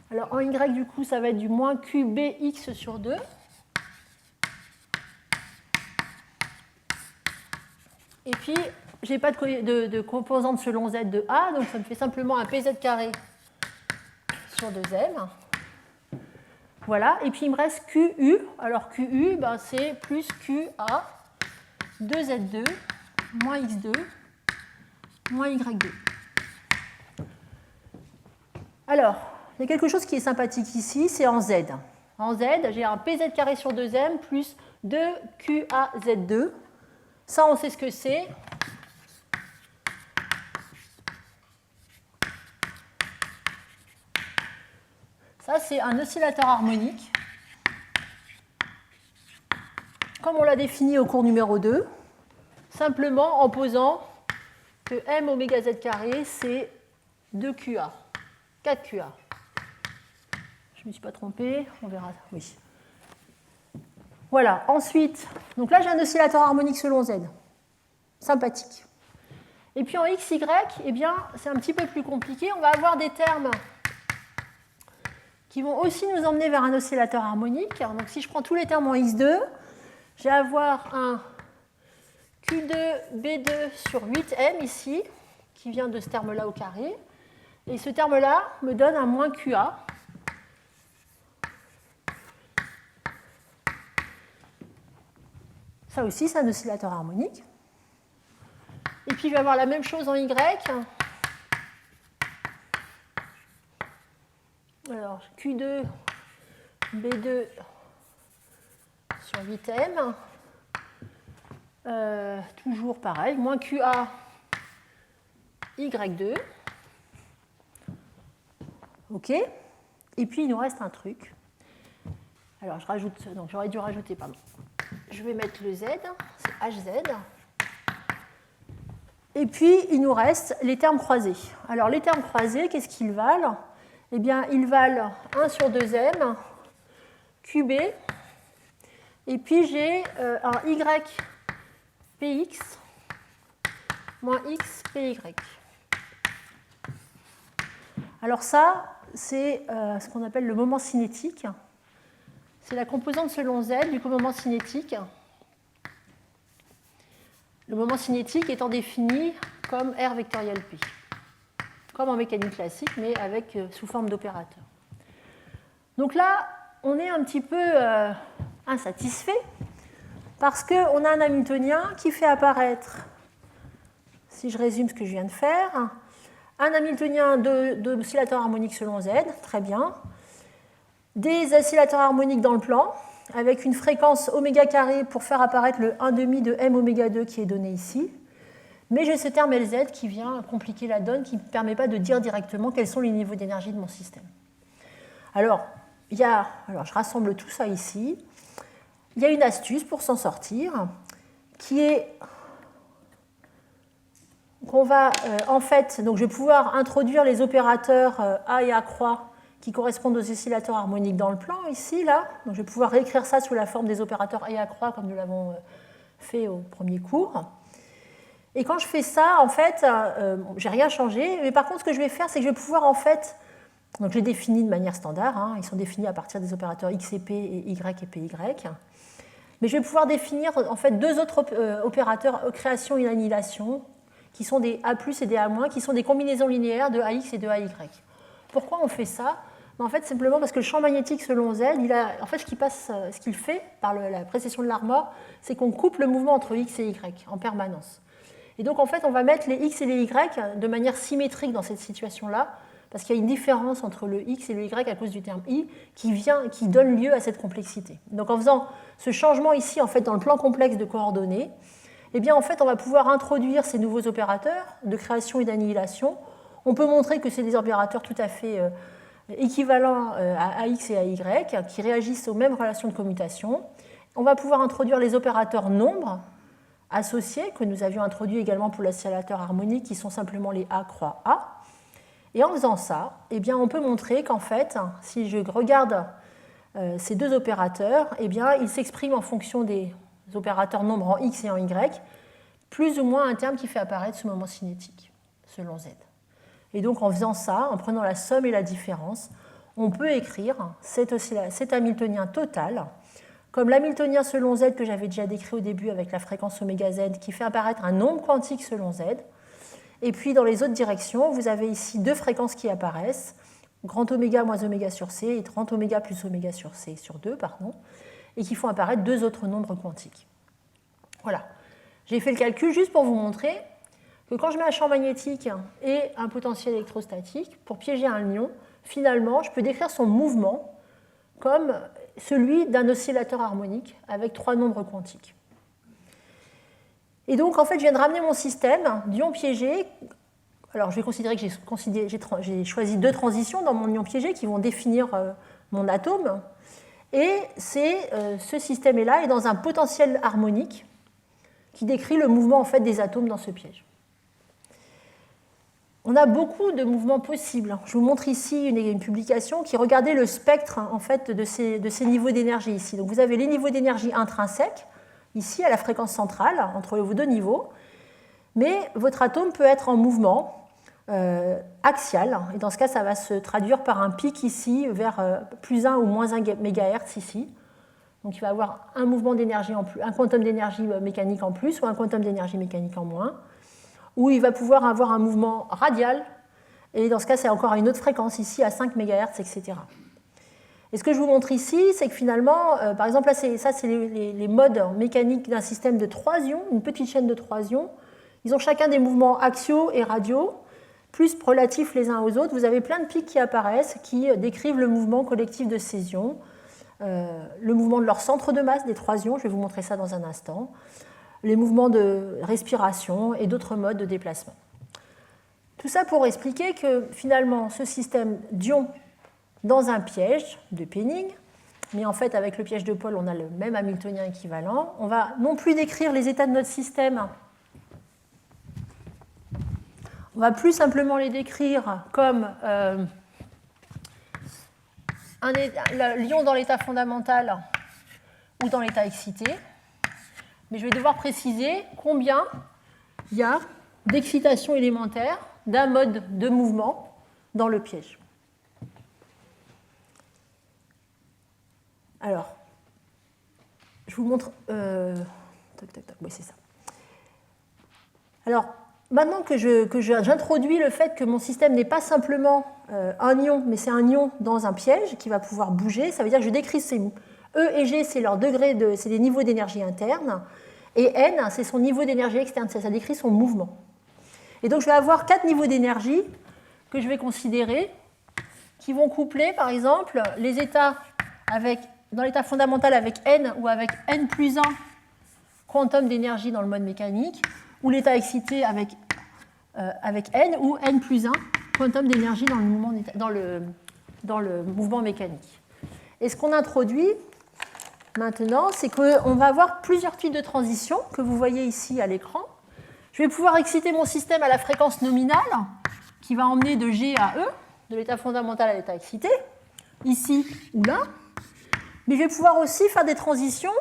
Alors en Y, du coup, ça va être du moins QBx sur 2. Et puis, je n'ai pas de composante selon Z de A, donc ça me fait simplement un PZ carré sur 2m. Voilà, et puis il me reste QU. Alors QU, ben, c'est plus QA 2Z2 moins X2 moins Y2. Alors, il y a quelque chose qui est sympathique ici, c'est en Z. En Z, j'ai un PZ carré sur 2m plus 2QAZ2. Ça, on sait ce que c'est. Ça, c'est un oscillateur harmonique, comme on l'a défini au cours numéro 2, simplement en posant que m oméga z carré, c'est 2QA, 4QA. Je ne me suis pas trompée, on verra. Oui. Voilà, ensuite, donc là j'ai un oscillateur harmonique selon Z. Sympathique. Et puis en XY, eh bien, c'est un petit peu plus compliqué. On va avoir des termes qui vont aussi nous emmener vers un oscillateur harmonique. Donc si je prends tous les termes en X2, je vais avoir un Q2B2 sur 8M ici, qui vient de ce terme-là au carré. Et ce terme-là me donne un moins QA. Ça aussi, c'est un oscillateur harmonique. Et puis, je vais avoir la même chose en Y. Alors, Q2, B2 sur 8M. Toujours pareil, moins QA, Y2. OK. Et puis, il nous reste un truc. Alors, je rajoute, donc j'aurais dû rajouter, pardon. Je vais mettre le Z, c'est HZ. Et puis, il nous reste les termes croisés. Alors, les termes croisés, qu'est-ce qu'ils valent? Eh bien, ils valent 1 sur 2m, QB, et puis j'ai un YPX moins XPY. Alors ça, c'est ce qu'on appelle le moment cinétique. C'est la composante selon Z du moment cinétique. Le moment cinétique étant défini comme R vectoriel P, comme en mécanique classique, mais avec, sous forme d'opérateur. Donc là, on est un petit peu insatisfait, parce qu'on a un hamiltonien qui fait apparaître, si je résume ce que je viens de faire, un Hamiltonien d'oscillateur harmonique selon Z, très bien. Des oscillateurs harmoniques dans le plan, avec une fréquence oméga carré pour faire apparaître le 1,5 de m oméga 2 qui est donné ici. Mais j'ai ce terme Lz qui vient compliquer la donne, qui ne permet pas de dire directement quels sont les niveaux d'énergie de mon système. Alors, je rassemble tout ça ici. Il y a une astuce pour s'en sortir, qui est qu'on va, en fait, donc je vais pouvoir introduire les opérateurs A et A croix qui correspondent aux oscillateurs harmoniques dans le plan, ici, là. Donc je vais pouvoir réécrire ça sous la forme des opérateurs A et A croix, comme nous l'avons fait au premier cours. Et quand je fais ça, en fait, j'ai rien changé. Mais par contre, ce que je vais faire, c'est que je vais pouvoir, en fait, donc je les définis de manière standard, hein, ils sont définis à partir des opérateurs X et P et Y et PY. Mais je vais pouvoir définir, en fait, deux autres opérateurs création et annihilation, qui sont des A+, et des A-, qui sont des combinaisons linéaires de AX et de AY. Pourquoi on fait ça? En fait, simplement parce que le champ magnétique selon Z, en fait, ce qu'il fait par la précession de Larmor, c'est qu'on coupe le mouvement entre X et Y en permanence. Et donc, en fait, on va mettre les X et les Y de manière symétrique dans cette situation-là, parce qu'il y a une différence entre le X et le Y à cause du terme I qui donne lieu à cette complexité. Donc, en faisant ce changement ici, en fait, dans le plan complexe de coordonnées, eh bien, en fait, on va pouvoir introduire ces nouveaux opérateurs de création et d'annihilation. On peut montrer que c'est des opérateurs tout à fait équivalents à X et à Y, qui réagissent aux mêmes relations de commutation. On va pouvoir introduire les opérateurs nombres associés, que nous avions introduits également pour l'oscillateur harmonique, qui sont simplement les A croix A. Et en faisant ça, eh bien, on peut montrer qu'en fait, si je regarde ces deux opérateurs, eh bien, ils s'expriment en fonction des opérateurs nombres en X et en Y, plus ou moins un terme qui fait apparaître ce moment cinétique, selon Z. Et donc, en faisant ça, en prenant la somme et la différence, on peut écrire cet Hamiltonien total comme l'Hamiltonien selon Z que j'avais déjà décrit au début avec la fréquence oméga Z, qui fait apparaître un nombre quantique selon Z. Et puis, dans les autres directions, vous avez ici deux fréquences qui apparaissent, grand oméga moins oméga sur C et 30 oméga plus oméga sur C sur 2, pardon, et qui font apparaître deux autres nombres quantiques. Voilà. J'ai fait le calcul juste pour vous montrer que quand je mets un champ magnétique et un potentiel électrostatique, pour piéger un ion, finalement, je peux décrire son mouvement comme celui d'un oscillateur harmonique avec trois nombres quantiques. Et donc, en fait, je viens de ramener mon système d'ion piégé. Alors, je vais considérer que j'ai choisi deux transitions dans mon ion piégé qui vont définir mon atome. Et ce système-là est dans un potentiel harmonique qui décrit le mouvement en fait, des atomes dans ce piège. On a beaucoup de mouvements possibles. Je vous montre ici une publication qui regardait le spectre en fait, de ces niveaux d'énergie ici. Donc vous avez les niveaux d'énergie intrinsèques, ici à la fréquence centrale, entre vos deux niveaux, mais votre atome peut être en mouvement axial, et dans ce cas, ça va se traduire par un pic ici vers plus 1 ou moins 1 MHz ici. Donc il va avoir un mouvement d'énergie en plus, un quantum d'énergie mécanique en plus ou un quantum d'énergie mécanique en moins, où il va pouvoir avoir un mouvement radial, et dans ce cas, c'est encore à une autre fréquence, ici à 5 MHz, etc. Et ce que je vous montre ici, c'est que finalement, par exemple, là, c'est les modes mécaniques d'un système de 3 ions, une petite chaîne de 3 ions. Ils ont chacun des mouvements axiaux et radiaux, plus relatifs les uns aux autres. Vous avez plein de pics qui apparaissent, qui décrivent le mouvement collectif de ces ions, le mouvement de leur centre de masse des 3 ions, je vais vous montrer ça dans un instant, les mouvements de respiration et d'autres modes de déplacement. Tout ça pour expliquer que finalement, ce système d'ions dans un piège de Penning, mais en fait avec le piège de Paul, on a le même Hamiltonien équivalent. On va non plus décrire les états de notre système, on va plus simplement les décrire comme l'ion dans l'état fondamental ou dans l'état excité. Mais je vais devoir préciser combien il y a d'excitation élémentaire d'un mode de mouvement dans le piège. Alors, je vous montre... Oui, c'est ça. Alors, maintenant que j'introduis le fait que mon système n'est pas simplement un ion, mais c'est un ion dans un piège qui va pouvoir bouger, ça veut dire que je décris ces E et G, c'est leur degré c'est des niveaux d'énergie interne, et N, c'est son niveau d'énergie externe, ça décrit son mouvement. Et donc je vais avoir 4 niveaux d'énergie que je vais considérer qui vont coupler, par exemple, les états dans l'état fondamental avec n ou avec n plus 1 quantum d'énergie dans le mode mécanique, ou l'état excité avec n ou n plus 1 quantum d'énergie dans le mouvement mécanique. Et ce qu'on introduit maintenant, c'est qu'on va avoir plusieurs types de transitions que vous voyez ici à l'écran. Je vais pouvoir exciter mon système à la fréquence nominale, qui va emmener de G à E, de l'état fondamental à l'état excité, ici ou là. Mais je vais pouvoir aussi faire des transitions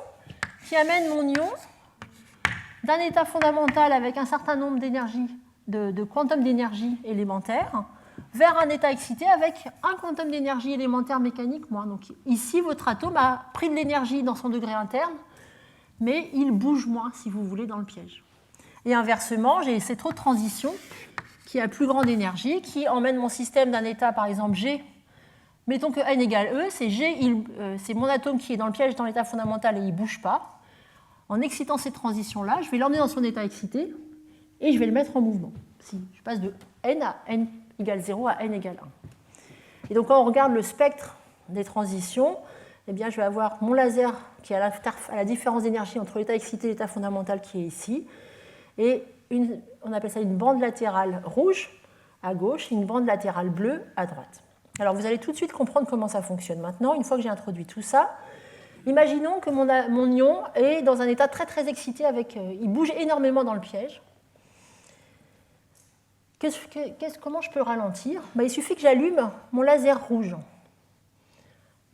qui amènent mon ion d'un état fondamental avec un certain nombre d'énergie, de quantum d'énergie élémentaire, vers un état excité avec un quantum d'énergie élémentaire mécanique moins. Donc ici, votre atome a pris de l'énergie dans son degré interne, mais il bouge moins, si vous voulez, dans le piège. Et inversement, j'ai cette autre transition qui a plus grande énergie, qui emmène mon système d'un état, par exemple, G. Mettons que n égale E, c'est G, c'est mon atome qui est dans le piège dans l'état fondamental et il ne bouge pas. En excitant cette transition-là, je vais l'emmener dans son état excité et je vais le mettre en mouvement. Si je passe de n à n égale 0 à n égale 1. Et donc quand on regarde le spectre des transitions, eh bien, je vais avoir mon laser qui est à la différence d'énergie entre l'état excité et l'état fondamental qui est ici, et on appelle ça une bande latérale rouge à gauche et une bande latérale bleue à droite. Alors vous allez tout de suite comprendre comment ça fonctionne maintenant, une fois que j'ai introduit tout ça. Imaginons que mon ion est dans un état très très excité, il bouge énormément dans le piège. Comment je peux le ralentir ? Il suffit que j'allume mon laser rouge,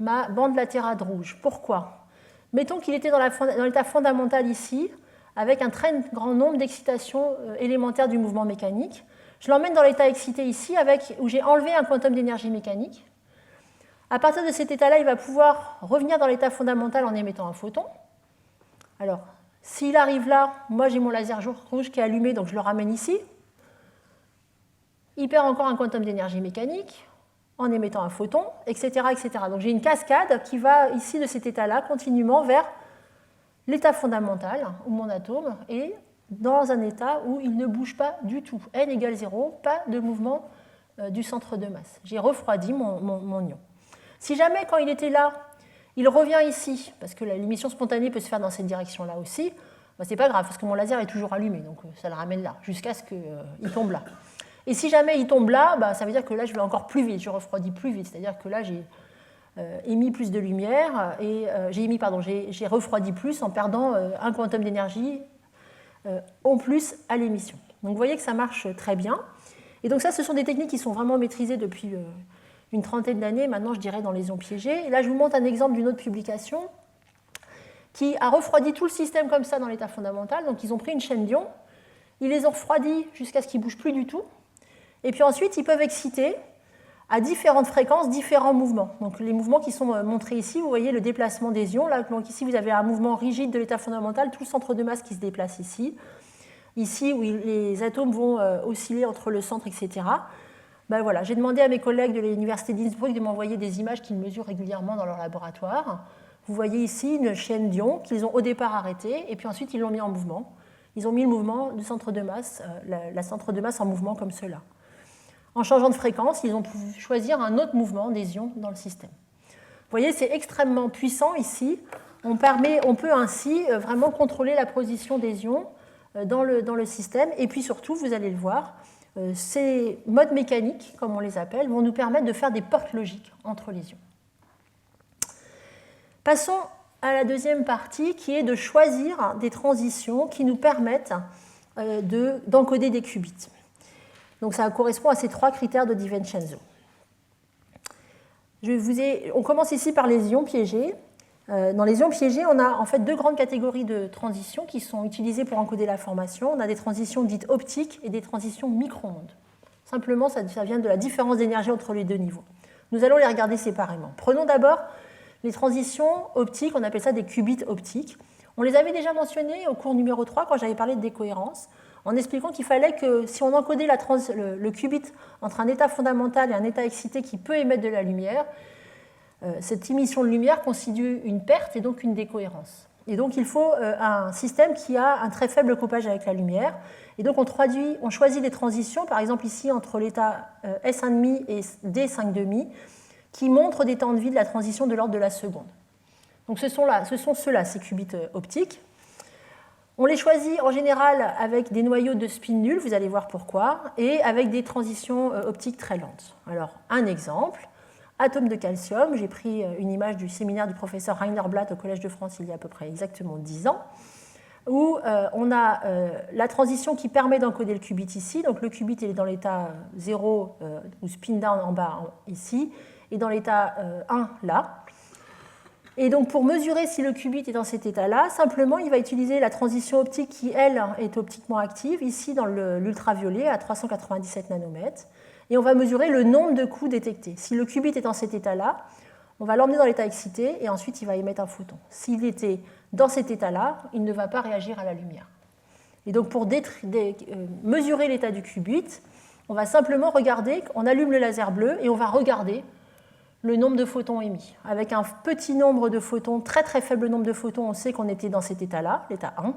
ma bande latérale rouge. Pourquoi ? Mettons qu'il était dans l'état fondamental ici, avec un très grand nombre d'excitations élémentaires du mouvement mécanique. Je l'emmène dans l'état excité ici, où j'ai enlevé un quantum d'énergie mécanique. À partir de cet état-là, il va pouvoir revenir dans l'état fondamental en émettant un photon. Alors, s'il arrive là, moi j'ai mon laser rouge qui est allumé, donc je le ramène ici. Il perd encore un quantum d'énergie mécanique en émettant un photon, etc. etc. Donc j'ai une cascade qui va ici de cet état-là continuellement vers l'état fondamental, où mon atome est dans un état où il ne bouge pas du tout. N égale 0, pas de mouvement du centre de masse. J'ai refroidi mon ion. Si jamais, quand il était là, il revient ici, parce que l'émission spontanée peut se faire dans cette direction-là aussi, ce n'est pas grave, parce que mon laser est toujours allumé, donc ça le ramène là, jusqu'à ce qu'il tombe là. Et si jamais il tombe là, ça veut dire que là, je vais encore plus vite, je refroidis plus vite, c'est-à-dire que là, j'ai émis plus de lumière, et j'ai refroidi plus en perdant un quantum d'énergie en plus à l'émission. Donc vous voyez que ça marche très bien. Et donc ça, ce sont des techniques qui sont vraiment maîtrisées depuis une trentaine d'années, maintenant je dirais dans les ions piégés. Et là, je vous montre un exemple d'une autre publication qui a refroidi tout le système comme ça dans l'état fondamental. Donc ils ont pris une chaîne d'ions, ils les ont refroidis jusqu'à ce qu'ils ne bougent plus du tout. Et puis ensuite, ils peuvent exciter à différentes fréquences, différents mouvements. Donc les mouvements qui sont montrés ici, vous voyez le déplacement des ions. Là, donc ici, vous avez un mouvement rigide de l'état fondamental, tout le centre de masse qui se déplace ici. Ici, où les atomes vont osciller entre le centre, etc. Voilà. J'ai demandé à mes collègues de l'université d'Innsbruck de m'envoyer des images qu'ils mesurent régulièrement dans leur laboratoire. Vous voyez ici une chaîne d'ions qu'ils ont au départ arrêtée, et puis ensuite ils l'ont mis en mouvement. Ils ont mis le mouvement du centre de masse, la centre de masse en mouvement comme cela. En changeant de fréquence, ils ont pu choisir un autre mouvement des ions dans le système. Vous voyez, c'est extrêmement puissant ici. On peut ainsi vraiment contrôler la position des ions dans le système. Et puis surtout, vous allez le voir, ces modes mécaniques, comme on les appelle, vont nous permettre de faire des portes logiques entre les ions. Passons à la deuxième partie, qui est de choisir des transitions qui nous permettent d'encoder des qubits. Donc ça correspond à ces trois critères de DiVincenzo. On commence ici par les ions piégés. Dans les ions piégés, on a en fait deux grandes catégories de transitions qui sont utilisées pour encoder l'information. On a des transitions dites optiques et des transitions micro-ondes. Simplement, ça vient de la différence d'énergie entre les deux niveaux. Nous allons les regarder séparément. Prenons d'abord les transitions optiques, on appelle ça des qubits optiques. On les avait déjà mentionnées au cours numéro 3 quand j'avais parlé de décohérence, en expliquant qu'il fallait que si on encodait le qubit entre un état fondamental et un état excité qui peut émettre de la lumière, cette émission de lumière constitue une perte et donc une décohérence. Et donc il faut un système qui a un très faible couplage avec la lumière. Et donc on choisit des transitions, par exemple ici entre l'état S1,5 et D5,5, qui montrent des temps de vie de la transition de l'ordre de la seconde. Donc ce sont ceux-là, ces qubits optiques. On les choisit en général avec des noyaux de spin nul, vous allez voir pourquoi, et avec des transitions optiques très lentes. Alors, un exemple, atome de calcium, j'ai pris une image du séminaire du professeur Rainer Blatt au Collège de France il y a à peu près exactement 10 ans, où on a la transition qui permet d'encoder le qubit ici, donc le qubit il est dans l'état 0 ou spin down en bas ici, et dans l'état 1 là. Et donc pour mesurer si le qubit est dans cet état-là, simplement il va utiliser la transition optique qui, elle, est optiquement active, ici dans l'ultraviolet à 397 nanomètres, et on va mesurer le nombre de coups détectés. Si le qubit est dans cet état-là, on va l'emmener dans l'état excité, et ensuite il va émettre un photon. S'il était dans cet état-là, il ne va pas réagir à la lumière. Et donc pour mesurer l'état du qubit, on va simplement regarder, on allume le laser bleu, et on va regarder le nombre de photons émis. Avec un petit nombre de photons, très très faible nombre de photons, on sait qu'on était dans cet état-là, l'état 1.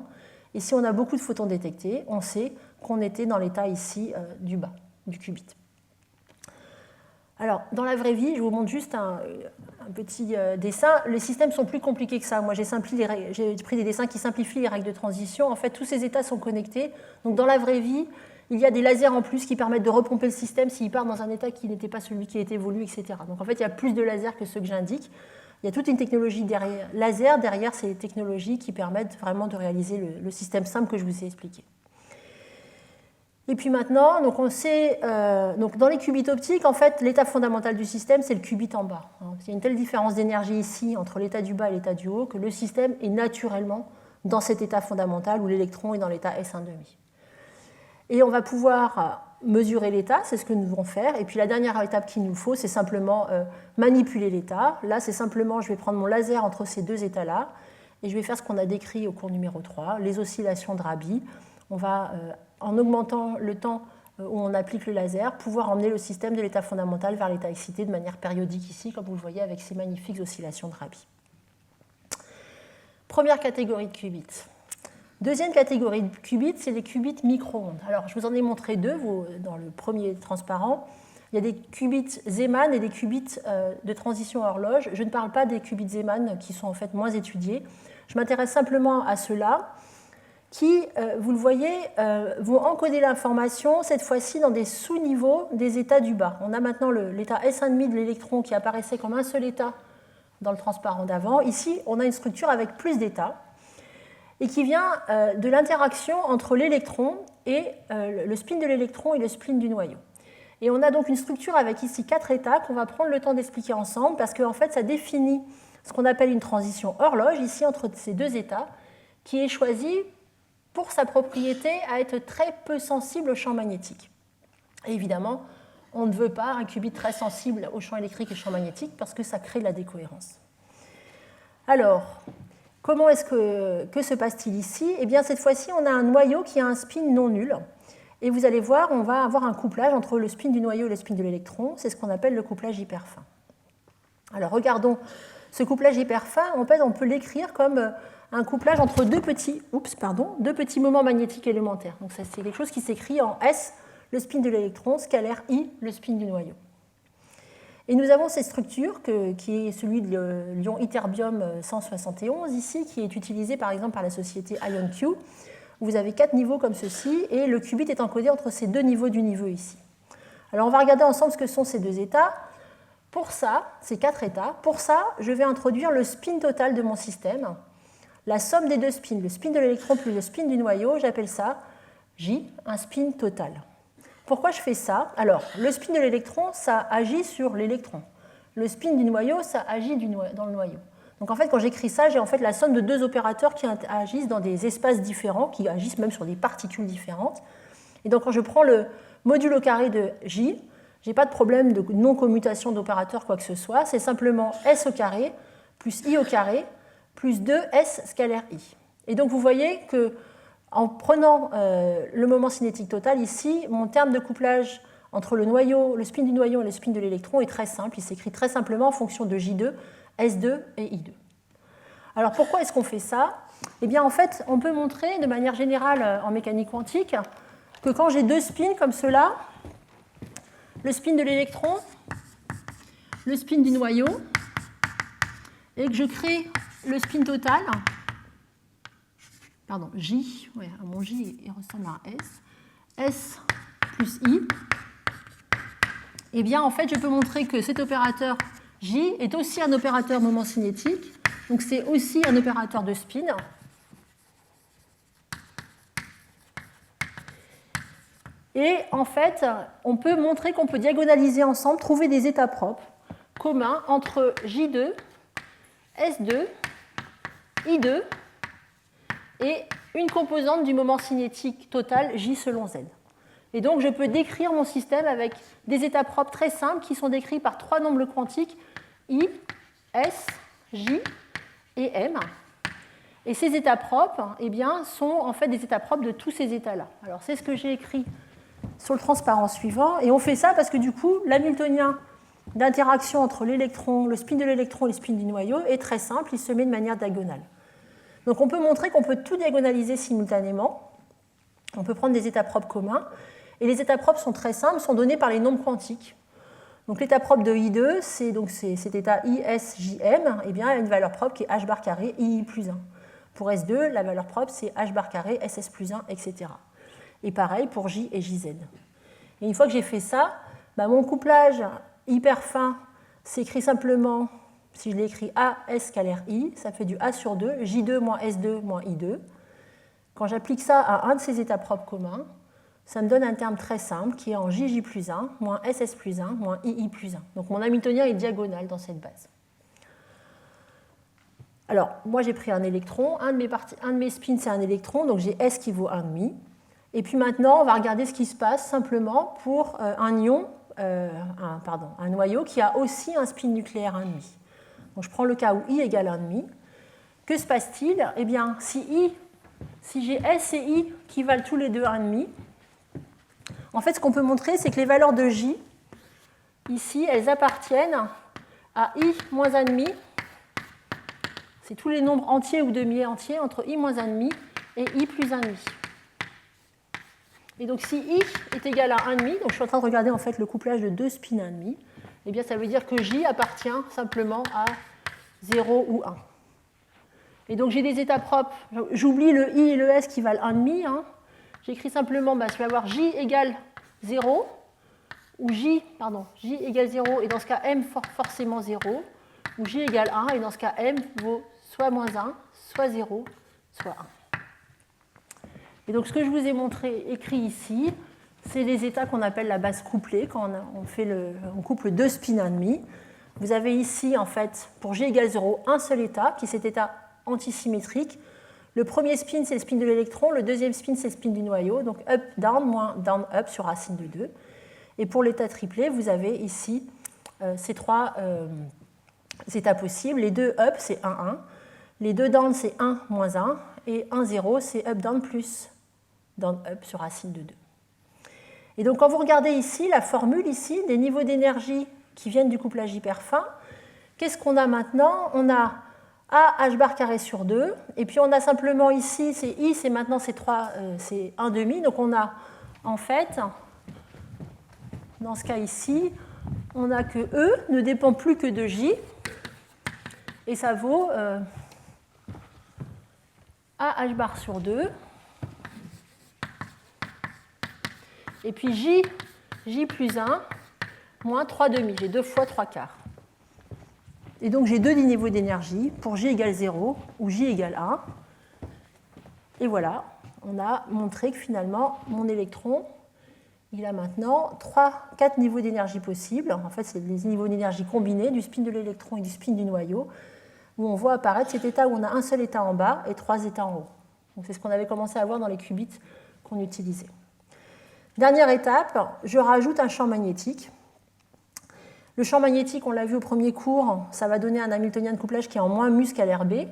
Et si on a beaucoup de photons détectés, on sait qu'on était dans l'état ici du bas, du qubit. Alors, dans la vraie vie, je vous montre juste un petit dessin. Les systèmes sont plus compliqués que ça. Moi, j'ai pris des dessins qui simplifient les règles de transition. En fait, tous ces états sont connectés. Donc, dans la vraie vie, il y a des lasers en plus qui permettent de repomper le système s'il part dans un état qui n'était pas celui qui a été voulu, etc. Donc en fait, il y a plus de lasers que ceux que j'indique. Il y a toute une technologie laser derrière ces technologies qui permettent vraiment de réaliser le système simple que je vous ai expliqué. Et puis maintenant, donc on sait, donc dans les qubits optiques, en fait, l'état fondamental du système, c'est le qubit en bas. Il y a une telle différence d'énergie ici entre l'état du bas et l'état du haut que le système est naturellement dans cet état fondamental où l'électron est dans l'état S1,5. Et on va pouvoir mesurer l'état, c'est ce que nous devons faire. Et puis la dernière étape qu'il nous faut, c'est simplement manipuler l'état. Là, c'est simplement, je vais prendre mon laser entre ces deux états-là, et je vais faire ce qu'on a décrit au cours numéro 3, les oscillations de Rabi. On va, en augmentant le temps où on applique le laser, pouvoir emmener le système de l'état fondamental vers l'état excité de manière périodique ici, comme vous le voyez avec ces magnifiques oscillations de Rabi. Première catégorie de qubits. Deuxième catégorie de qubits, c'est les qubits micro-ondes. Alors, je vous en ai montré deux dans le premier transparent. Il y a des qubits Zeeman et des qubits de transition horloge. Je ne parle pas des qubits Zeeman qui sont en fait moins étudiés. Je m'intéresse simplement à ceux-là qui, vous le voyez, vont encoder l'information, cette fois-ci dans des sous-niveaux des états du bas. On a maintenant l'état S1,5 de l'électron qui apparaissait comme un seul état dans le transparent d'avant. Ici, on a une structure avec plus d'états, et qui vient de l'interaction entre l'électron et le spin de l'électron et le spin du noyau. Et on a donc une structure avec ici 4 états qu'on va prendre le temps d'expliquer ensemble, parce qu'en fait, ça définit ce qu'on appelle une transition horloge, ici entre ces deux états, qui est choisie pour sa propriété à être très peu sensible au champ magnétique. Et évidemment, on ne veut pas un qubit très sensible au champ électrique et au champ magnétique, parce que ça crée de la décohérence. Alors, comment est-ce que se passe-t-il ici? Eh bien, cette fois-ci, on a un noyau qui a un spin non nul. Et vous allez voir, on va avoir un couplage entre le spin du noyau et le spin de l'électron. C'est ce qu'on appelle le couplage hyper fin. Alors, regardons ce couplage hyper fin. En fait, on peut l'écrire comme un couplage entre deux petits moments magnétiques élémentaires. Donc, c'est quelque chose qui s'écrit en S, le spin de l'électron, scalaire I, le spin du noyau. Et nous avons cette structure qui est celui de l'ion ytterbium 171 ici, qui est utilisé par exemple par la société IonQ. Vous avez 4 niveaux comme ceci, et le qubit est encodé entre ces deux niveaux du niveau ici. Alors on va regarder ensemble ce que sont ces deux états. Pour ça, ces 4 états, pour ça, je vais introduire le spin total de mon système. La somme des deux spins, le spin de l'électron plus le spin du noyau, j'appelle ça J, un spin total. Pourquoi je fais ça? Alors, le spin de l'électron, ça agit sur l'électron. Le spin du noyau, ça agit dans le noyau. Donc en fait, quand j'écris ça, j'ai en fait la somme de deux opérateurs qui agissent dans des espaces différents, qui agissent même sur des particules différentes. Et donc quand je prends le module au carré de J, je n'ai pas de problème de non-commutation d'opérateurs, quoi que ce soit. C'est simplement S au carré plus I au carré plus 2S scalaire I. Et donc vous voyez que en prenant le moment cinétique total, ici, mon terme de couplage entre le noyau, le spin du noyau et le spin de l'électron est très simple. Il s'écrit très simplement en fonction de J2, S2 et I2. Alors pourquoi est-ce qu'on fait ça? Eh bien en fait, on peut montrer de manière générale en mécanique quantique que quand j'ai deux spins comme cela, le spin de l'électron, le spin du noyau, et que je crée le spin total, pardon, J, ouais, mon J il ressemble à un S, S plus I, eh bien en fait je peux montrer que cet opérateur J est aussi un opérateur moment cinétique, donc c'est aussi un opérateur de spin. Et en fait, on peut montrer qu'on peut diagonaliser ensemble, trouver des états propres communs entre J2, S2, I2 et une composante du moment cinétique total J selon Z. Et donc je peux décrire mon système avec des états propres très simples qui sont décrits par trois nombres quantiques I, S, J et M. Et ces états propres eh bien, sont en fait des états propres de tous ces états-là. Alors c'est ce que j'ai écrit sur le transparent suivant. Et on fait ça parce que du coup, l'hamiltonien d'interaction entre l'électron, le spin de l'électron et le spin du noyau est très simple, il se met de manière diagonale. Donc on peut montrer qu'on peut tout diagonaliser simultanément. On peut prendre des états propres communs. Et les états propres sont très simples, sont donnés par les nombres quantiques. Donc l'état propre de I2, c'est donc cet état ISJM, eh bien, a une valeur propre qui est h bar carré II plus 1. Pour S2, la valeur propre, c'est h bar carré SS plus 1, etc. Et pareil pour J et JZ. Et une fois que j'ai fait ça, mon couplage hyper fin s'écrit simplement, si je l'écris AS scalaire I, ça fait du A sur 2, J2 moins S2 moins I2. Quand j'applique ça à un de ces états propres communs, ça me donne un terme très simple qui est en JJ plus 1 moins SS plus 1 moins II plus 1. Donc mon hamiltonien est diagonal dans cette base. Alors, moi j'ai pris un électron, un de mes spins c'est un électron, donc j'ai S qui vaut 1,5. Et puis maintenant, on va regarder ce qui se passe simplement pour un ion, un noyau qui a aussi un spin nucléaire 1,5. Donc je prends le cas où I égale 1,5. Que se passe-t-il? Eh bien, si j'ai S et I qui valent tous les deux 1,5, en fait, ce qu'on peut montrer, c'est que les valeurs de J, ici, elles appartiennent à I moins 1,5. C'est tous les nombres entiers ou demi-entiers entre I moins 1,5 et I plus 1,5. Et donc si I est égal à 1,5, donc je suis en train de regarder en fait le couplage de deux spins 1,5, eh bien ça veut dire que J appartient simplement à 0 ou 1. Et donc j'ai des états propres, j'oublie le I et le S qui valent 1,5. J'écris simplement, je vais avoir J égale 0, ou J égale 0, et dans ce cas M forcément 0, ou J égale 1, et dans ce cas M vaut soit moins 1, soit 0, soit 1. Et donc ce que je vous ai écrit ici, c'est les états qu'on appelle la base couplée, quand on couple deux spins 1,5. Vous avez ici, en fait, pour J égale 0, un seul état, qui est cet état antisymétrique. Le premier spin, c'est le spin de l'électron, le deuxième spin, c'est le spin du noyau, donc up, down, moins down, up sur racine de 2. Et pour l'état triplé, vous avez ici ces trois états possibles. Les deux up, c'est 1, 1. Les deux down, c'est 1, moins 1. Et 1, 0, c'est up, down, plus down, up sur racine de 2. Et donc, quand vous regardez ici, la formule ici, des niveaux d'énergie qui viennent du couplage hyper fin, qu'est-ce qu'on a maintenant? On a A h bar carré sur 2, et puis on a simplement ici, c'est I, c'est maintenant c'est 1,5, donc on a en fait, dans ce cas ici, on a que E ne dépend plus que de J, et ça vaut A h bar sur 2, et puis J plus 1, moins 3,5, j'ai 2 fois 3 quarts. Et donc j'ai deux niveaux d'énergie pour J égale 0 ou J égale 1. Et voilà, on a montré que finalement, mon électron, il a maintenant 4 niveaux d'énergie possibles. En fait, c'est les niveaux d'énergie combinés du spin de l'électron et du spin du noyau, où on voit apparaître cet état où on a un seul état en bas et 3 états en haut. Donc c'est ce qu'on avait commencé à voir dans les qubits qu'on utilisait. Dernière étape, je rajoute un champ magnétique. Le champ magnétique, on l'a vu au premier cours, ça va donner un hamiltonien de couplage qui est en moins mu scalaire B.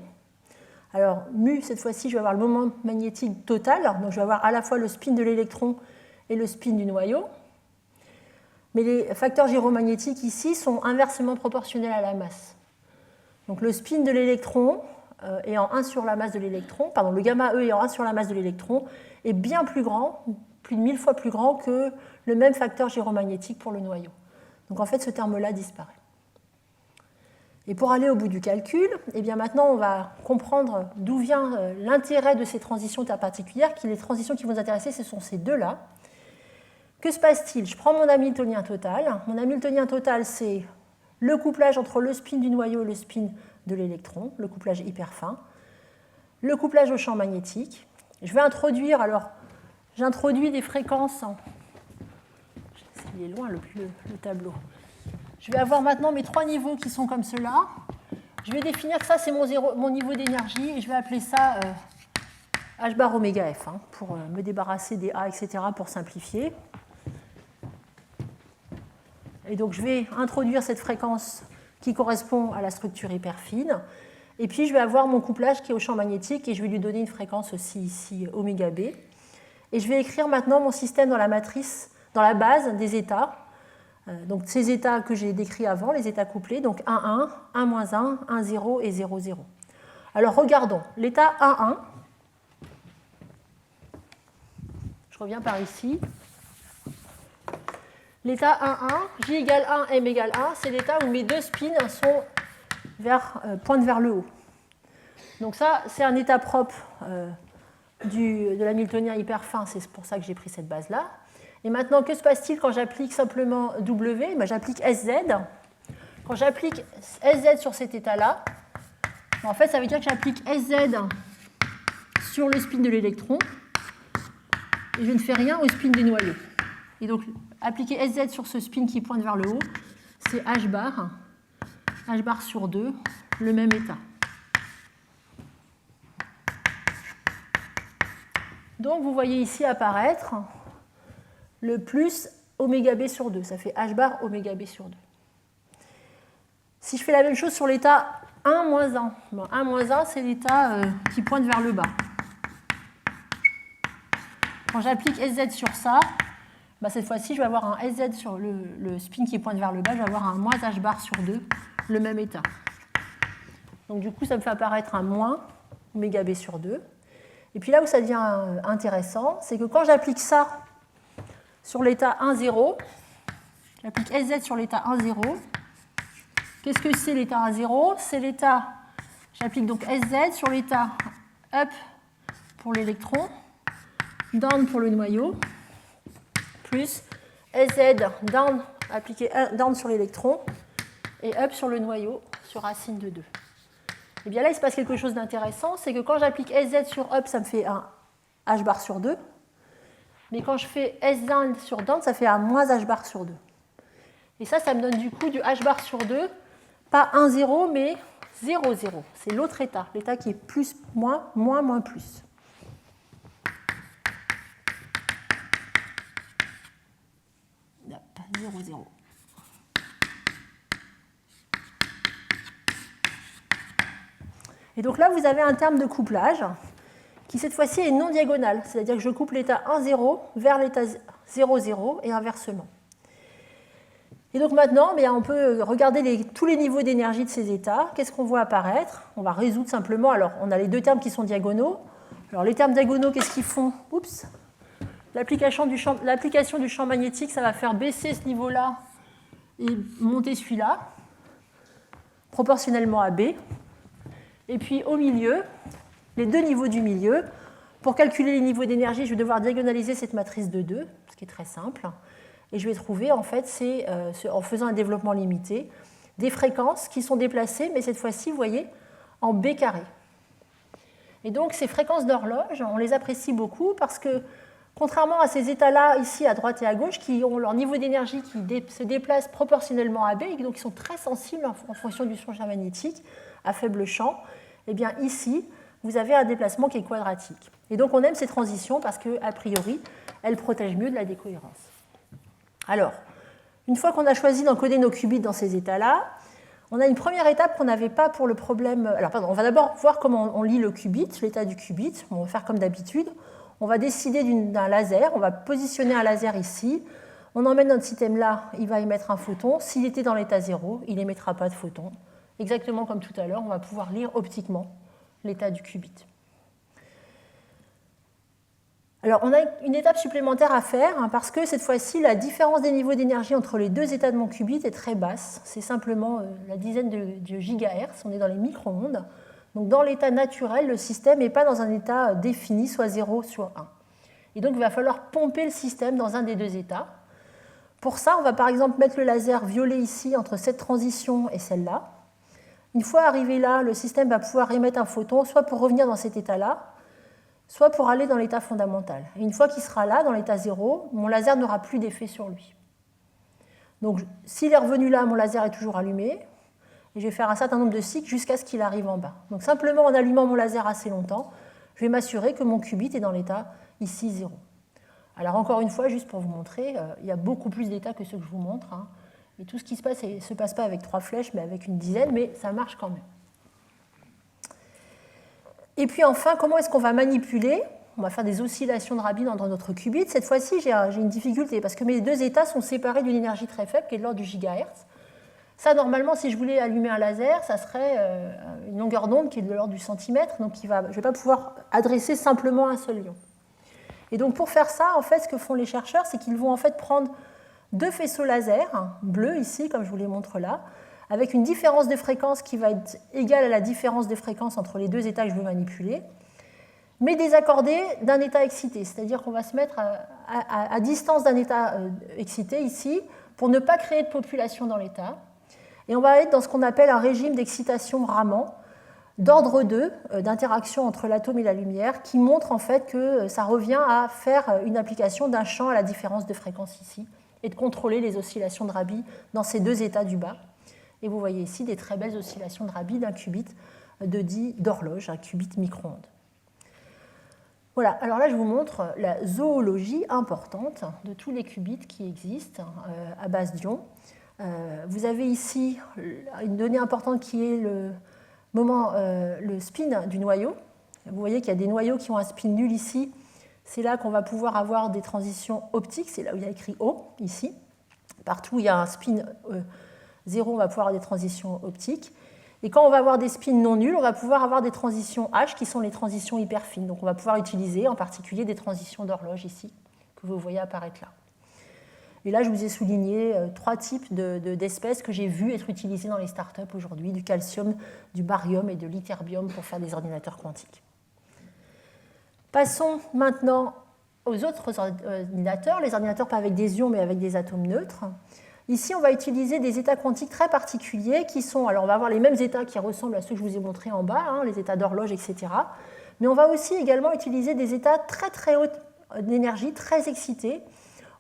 Alors, mu, cette fois-ci, je vais avoir le moment magnétique total, donc je vais avoir à la fois le spin de l'électron et le spin du noyau. Mais les facteurs gyromagnétiques ici sont inversement proportionnels à la masse. Donc le spin de l'électron ayant 1 sur la masse de l'électron, pardon, le gamma E ayant 1 sur la masse de l'électron, est bien plus grand, plus de 1000 fois plus grand que le même facteur gyromagnétique pour le noyau. Donc en fait, ce terme-là disparaît. Et pour aller au bout du calcul, eh bien maintenant on va comprendre d'où vient l'intérêt de ces transitions particulières. Les transitions qui vont nous intéresser, ce sont ces deux-là. Que se passe-t-il? Je prends mon Hamiltonien total. Mon Hamiltonien total, c'est le couplage entre le spin du noyau et le spin de l'électron, le couplage hyper fin, le couplage au champ magnétique. Je vais introduire, alors j'introduis des fréquences, il est loin le tableau. Je vais avoir maintenant mes 3 niveaux qui sont comme cela. Je vais définir que ça, c'est mon niveau d'énergie, et je vais appeler ça H bar oméga F, pour me débarrasser des A, etc., pour simplifier. Et donc, je vais introduire cette fréquence qui correspond à la structure hyper fine. Et puis, je vais avoir mon couplage qui est au champ magnétique, et je vais lui donner une fréquence aussi ici, oméga B. Et je vais écrire maintenant mon système dans la matrice, dans la base des états. Donc ces états que j'ai décrits avant, les états couplés, donc 1, 1, 1, 1, 1, 0 et 0, 0. Alors regardons, l'état 1, 1, je reviens par ici. L'état 1, 1, J égale 1, M égale 1, c'est l'état où mes deux spins pointent vers le haut. Donc ça, c'est un état propre de l'hamiltonien hyper fin, c'est pour ça que j'ai pris cette base-là. Et maintenant, que se passe-t-il quand j'applique simplement W? J'applique SZ. Quand j'applique SZ sur cet état-là, en fait, ça veut dire que j'applique SZ sur le spin de l'électron et je ne fais rien au spin des noyaux. Et donc, appliquer SZ sur ce spin qui pointe vers le haut, c'est H bar sur 2, le même état. Donc, vous voyez ici apparaître le plus oméga B sur 2. Ça fait H bar oméga B sur 2. Si je fais la même chose sur l'état 1 moins 1, 1 moins 1, c'est l'état qui pointe vers le bas. Quand j'applique SZ sur ça, cette fois-ci, je vais avoir un SZ sur le spin qui pointe vers le bas, je vais avoir un moins H bar sur 2, le même état. Donc du coup, ça me fait apparaître un moins oméga B sur 2. Et puis là où ça devient intéressant, c'est que quand j'applique ça sur l'état 1, 0, j'applique SZ sur l'état 1, 0. Qu'est-ce que c'est l'état 1, 0? C'est l'état, j'applique donc SZ sur l'état up pour l'électron, down pour le noyau, plus SZ down, appliqué down sur l'électron, et up sur le noyau, sur racine de 2. Et bien là, il se passe quelque chose d'intéressant, c'est que quand j'applique SZ sur up, ça me fait un H bar sur 2. Mais quand je fais S down sur down, ça fait un moins H bar sur 2. Et ça me donne du coup du H bar sur 2, pas 1, 0, mais 0, 0. C'est l'autre état, l'état qui est plus, moins, moins, moins, plus. Hop, 0, 0. Et donc là, vous avez un terme de couplage qui cette fois-ci est non diagonal, c'est-à-dire que je couple l'état 1, 0 vers l'état 0, 0 et inversement. Et donc maintenant, on peut regarder tous les niveaux d'énergie de ces états. Qu'est-ce qu'on voit apparaître? On va résoudre simplement. Alors, on a les deux termes qui sont diagonaux. Alors, les termes diagonaux, qu'est-ce qu'ils font? Oups. L'application du champ magnétique, ça va faire baisser ce niveau-là et monter celui-là, proportionnellement à B. Et puis, au milieu, les deux niveaux du milieu. Pour calculer les niveaux d'énergie, je vais devoir diagonaliser cette matrice de 2, ce qui est très simple. Et je vais trouver, en fait, en faisant un développement limité, des fréquences qui sont déplacées, mais cette fois-ci, vous voyez, en B carré. Et donc, ces fréquences d'horloge, on les apprécie beaucoup parce que, contrairement à ces états-là, ici, à droite et à gauche, qui ont leur niveau d'énergie qui se déplace proportionnellement à B, et donc qui sont très sensibles en fonction du champ magnétique, à faible champ, eh bien, ici, vous avez un déplacement qui est quadratique. Et donc, on aime ces transitions parce qu'a priori, elles protègent mieux de la décohérence. Alors, une fois qu'on a choisi d'encoder nos qubits dans ces états-là, on a une première étape qu'on n'avait pas pour le problème. Alors, pardon, on va d'abord voir comment on lit le qubit, l'état du qubit. On va faire comme d'habitude. On va décider d'un laser. On va positionner un laser ici. On emmène notre système là, il va émettre un photon. S'il était dans l'état 0, il n'émettra pas de photon. Exactement comme tout à l'heure, on va pouvoir lire optiquement l'état du qubit. Alors, on a une étape supplémentaire à faire, parce que cette fois-ci, la différence des niveaux d'énergie entre les deux états de mon qubit est très basse. C'est simplement la dizaine de gigahertz, on est dans les micro-ondes. Donc, dans l'état naturel, le système n'est pas dans un état défini, soit 0, soit 1. Et donc, il va falloir pomper le système dans un des deux états. Pour ça, on va par exemple mettre le laser violet ici entre cette transition et celle-là. Une fois arrivé là, le système va pouvoir émettre un photon, soit pour revenir dans cet état-là, soit pour aller dans l'état fondamental. Et une fois qu'il sera là, dans l'état 0, mon laser n'aura plus d'effet sur lui. Donc, s'il est revenu là, mon laser est toujours allumé, et je vais faire un certain nombre de cycles jusqu'à ce qu'il arrive en bas. Donc, simplement en allumant mon laser assez longtemps, je vais m'assurer que mon qubit est dans l'état ici 0. Alors, encore une fois, juste pour vous montrer, il y a beaucoup plus d'états que ceux que je vous montre. Et tout ce qui se passe ne se passe pas avec 3 flèches, mais avec une dizaine, mais ça marche quand même. Et puis enfin, comment est-ce qu'on va manipuler? On va faire des oscillations de Rabi dans notre qubit. Cette fois-ci, j'ai une difficulté parce que mes deux états sont séparés d'une énergie très faible qui est de l'ordre du gigahertz. Ça, normalement, si je voulais allumer un laser, ça serait une longueur d'onde qui est de l'ordre du centimètre, donc je ne vais pas pouvoir adresser simplement un seul ion. Et donc pour faire ça, en fait, ce que font les chercheurs, c'est qu'ils vont en fait prendre deux faisceaux laser, bleus ici, comme je vous les montre là, avec une différence de fréquence qui va être égale à la différence de fréquence entre les deux états que je veux manipuler, mais désaccordés d'un état excité. C'est-à-dire qu'on va se mettre à distance d'un état excité ici pour ne pas créer de population dans l'état. Et on va être dans ce qu'on appelle un régime d'excitation Raman d'ordre 2, d'interaction entre l'atome et la lumière, qui montre en fait que ça revient à faire une application d'un champ à la différence de fréquence ici, et de contrôler les oscillations de Rabi dans ces deux états du bas. Et vous voyez ici des très belles oscillations de Rabi d'un qubit d'horloge, un qubit micro-ondes. Voilà, alors là je vous montre la zoologie importante de tous les qubits qui existent à base d'ions. Vous avez ici une donnée importante qui est le spin du noyau. Vous voyez qu'il y a des noyaux qui ont un spin nul ici. C'est là qu'on va pouvoir avoir des transitions optiques. C'est là où il y a écrit O, ici. Partout où il y a un spin 0, on va pouvoir avoir des transitions optiques. Et quand on va avoir des spins non nuls, on va pouvoir avoir des transitions H, qui sont les transitions hyper fines. Donc on va pouvoir utiliser en particulier des transitions d'horloge ici, que vous voyez apparaître là. Et là, je vous ai souligné 3 types d'espèces que j'ai vues être utilisées dans les startups aujourd'hui, du calcium, du barium et de l'ytterbium pour faire des ordinateurs quantiques. Passons maintenant aux autres ordinateurs, les ordinateurs pas avec des ions mais avec des atomes neutres. Ici, on va utiliser des états quantiques très particuliers qui sont, alors on va avoir les mêmes états qui ressemblent à ceux que je vous ai montrés en bas, les états d'horloge, etc. Mais on va aussi également utiliser des états très très hautes d'énergie, très excités.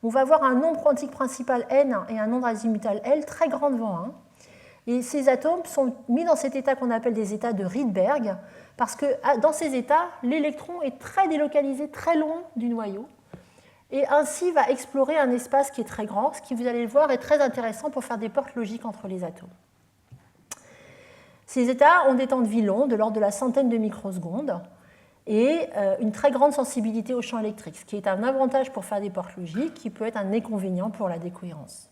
On va avoir un nombre quantique principal n et un nombre azimutal L très grand devant 1. Et ces atomes sont mis dans cet état qu'on appelle des états de Rydberg, parce que dans ces états, l'électron est très délocalisé, très loin du noyau, et ainsi va explorer un espace qui est très grand, ce qui, vous allez le voir, est très intéressant pour faire des portes logiques entre les atomes. Ces états ont des temps de vie longs, de l'ordre de la centaine de microsecondes, et une très grande sensibilité au champ électrique, ce qui est un avantage pour faire des portes logiques, qui peut être un inconvénient pour la décohérence.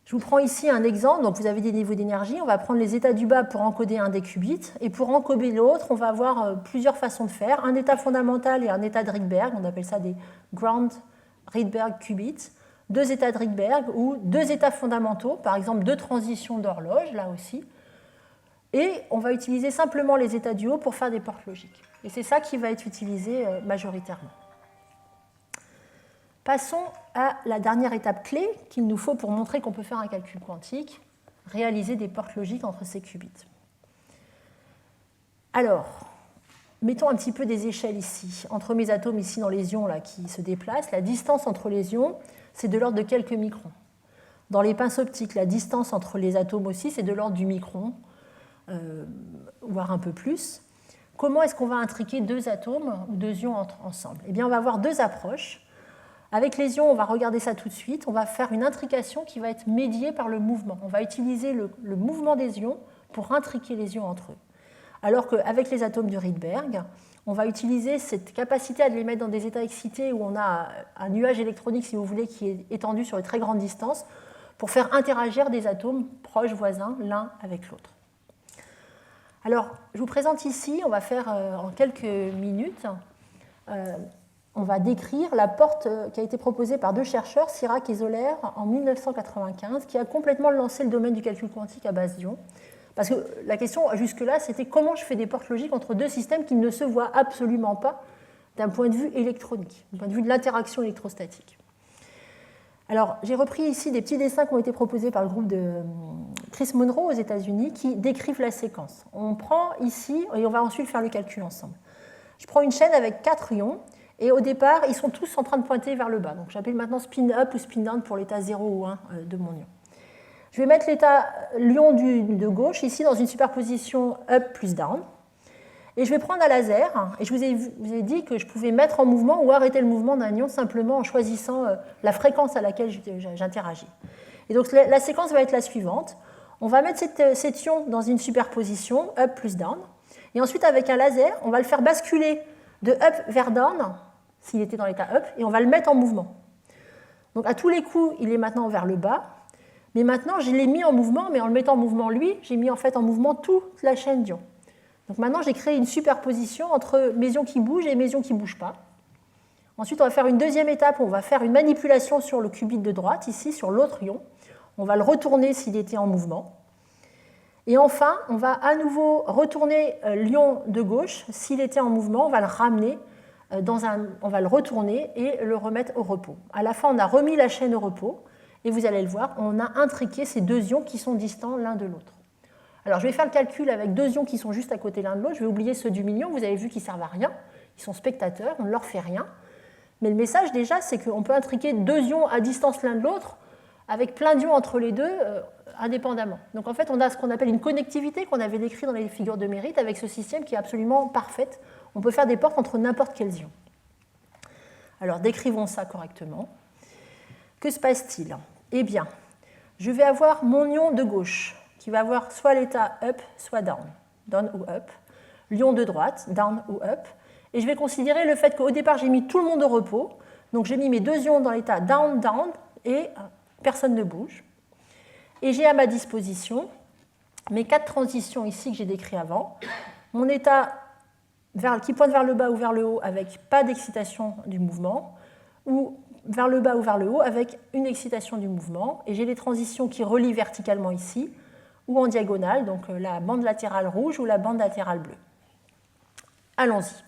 Je vous prends ici un exemple. Donc vous avez des niveaux d'énergie. On va prendre les états du bas pour encoder un des qubits. Et pour encoder l'autre, on va avoir plusieurs façons de faire. Un état fondamental et un état de Rydberg. On appelle ça des ground Rydberg qubits. 2 états de Rydberg ou 2 états fondamentaux. Par exemple, 2 transitions d'horloge, là aussi. Et on va utiliser simplement les états du haut pour faire des portes logiques. Et c'est ça qui va être utilisé majoritairement. Passons à la dernière étape clé qu'il nous faut pour montrer qu'on peut faire un calcul quantique, réaliser des portes logiques entre ces qubits. Alors, mettons un petit peu des échelles ici. Entre mes atomes ici dans les ions là, qui se déplacent, la distance entre les ions, c'est de l'ordre de quelques microns. Dans les pinces optiques, la distance entre les atomes aussi, c'est de l'ordre du micron, voire un peu plus. Comment est-ce qu'on va intriquer 2 atomes ou 2 ions ensemble? Eh bien, on va avoir 2 approches. Avec les ions, on va regarder ça tout de suite. On va faire une intrication qui va être médiée par le mouvement. On va utiliser le mouvement des ions pour intriquer les ions entre eux. Alors qu'avec les atomes de Rydberg, on va utiliser cette capacité à les mettre dans des états excités où on a un nuage électronique, si vous voulez, qui est étendu sur une très grande distance pour faire interagir des atomes proches voisins l'un avec l'autre. Alors, je vous présente ici, on va faire en quelques minutes, on va décrire la porte qui a été proposée par deux chercheurs, Sirac et Zoller, en 1995, qui a complètement lancé le domaine du calcul quantique à base d'ions. Parce que la question jusque-là, c'était comment je fais des portes logiques entre deux systèmes qui ne se voient absolument pas d'un point de vue électronique, d'un point de vue de l'interaction électrostatique. Alors, j'ai repris ici des petits dessins qui ont été proposés par le groupe de Chris Monroe aux États-Unis qui décrivent la séquence. On prend ici, et on va ensuite faire le calcul ensemble. Je prends une chaîne avec 4 ions, et au départ, ils sont tous en train de pointer vers le bas. Donc, j'appelle maintenant spin up ou spin down pour l'état 0 ou 1 de mon ion. Je vais mettre l'état l'ion de gauche ici dans une superposition up plus down. Et je vais prendre un laser, et je vous ai dit que je pouvais mettre en mouvement ou arrêter le mouvement d'un ion simplement en choisissant la fréquence à laquelle j'interagis. Et donc la séquence va être la suivante. On va mettre cet ion dans une superposition up plus down, et ensuite avec un laser, on va le faire basculer de up vers down, s'il était dans l'état up, et on va le mettre en mouvement. Donc à tous les coups, il est maintenant vers le bas, mais maintenant je l'ai mis en mouvement, mais en le mettant en mouvement lui, j'ai mis en fait en mouvement toute la chaîne d'ions. Donc maintenant, j'ai créé une superposition entre mes ions qui bougent et mes ions qui ne bougent pas. Ensuite, on va faire une deuxième étape, on va faire une manipulation sur le qubit de droite, ici, sur l'autre ion. On va le retourner s'il était en mouvement. Et enfin, on va à nouveau retourner l'ion de gauche. S'il était en mouvement, on va le ramener, on va le retourner et le remettre au repos. À la fin, on a remis la chaîne au repos. Et vous allez le voir, on a intriqué ces deux ions qui sont distants l'un de l'autre. Alors, je vais faire le calcul avec deux ions qui sont juste à côté l'un de l'autre. Je vais oublier ceux du milieu. Vous avez vu qu'ils ne servent à rien. Ils sont spectateurs, on ne leur fait rien. Mais le message, déjà, c'est qu'on peut intriquer deux ions à distance l'un de l'autre avec plein d'ions entre les deux, indépendamment. Donc, en fait, on a ce qu'on appelle une connectivité qu'on avait décrit dans les figures de mérite avec ce système qui est absolument parfaite. On peut faire des portes entre n'importe quels ions. Alors, décrivons ça correctement. Que se passe-t-il? Eh bien, je vais avoir mon ion de gauche qui va avoir soit l'état up, soit down ou up, l'ion de droite, down ou up, et je vais considérer le fait qu'au départ j'ai mis tout le monde au repos, donc j'ai mis mes deux ions dans l'état down, down, et personne ne bouge. Et j'ai à ma disposition mes 4 transitions ici que j'ai décrites avant, mon état qui pointe vers le bas ou vers le haut avec pas d'excitation du mouvement, ou vers le bas ou vers le haut avec une excitation du mouvement, et j'ai les transitions qui relient verticalement ici, ou en diagonale, donc la bande latérale rouge ou la bande latérale bleue. Allons-y.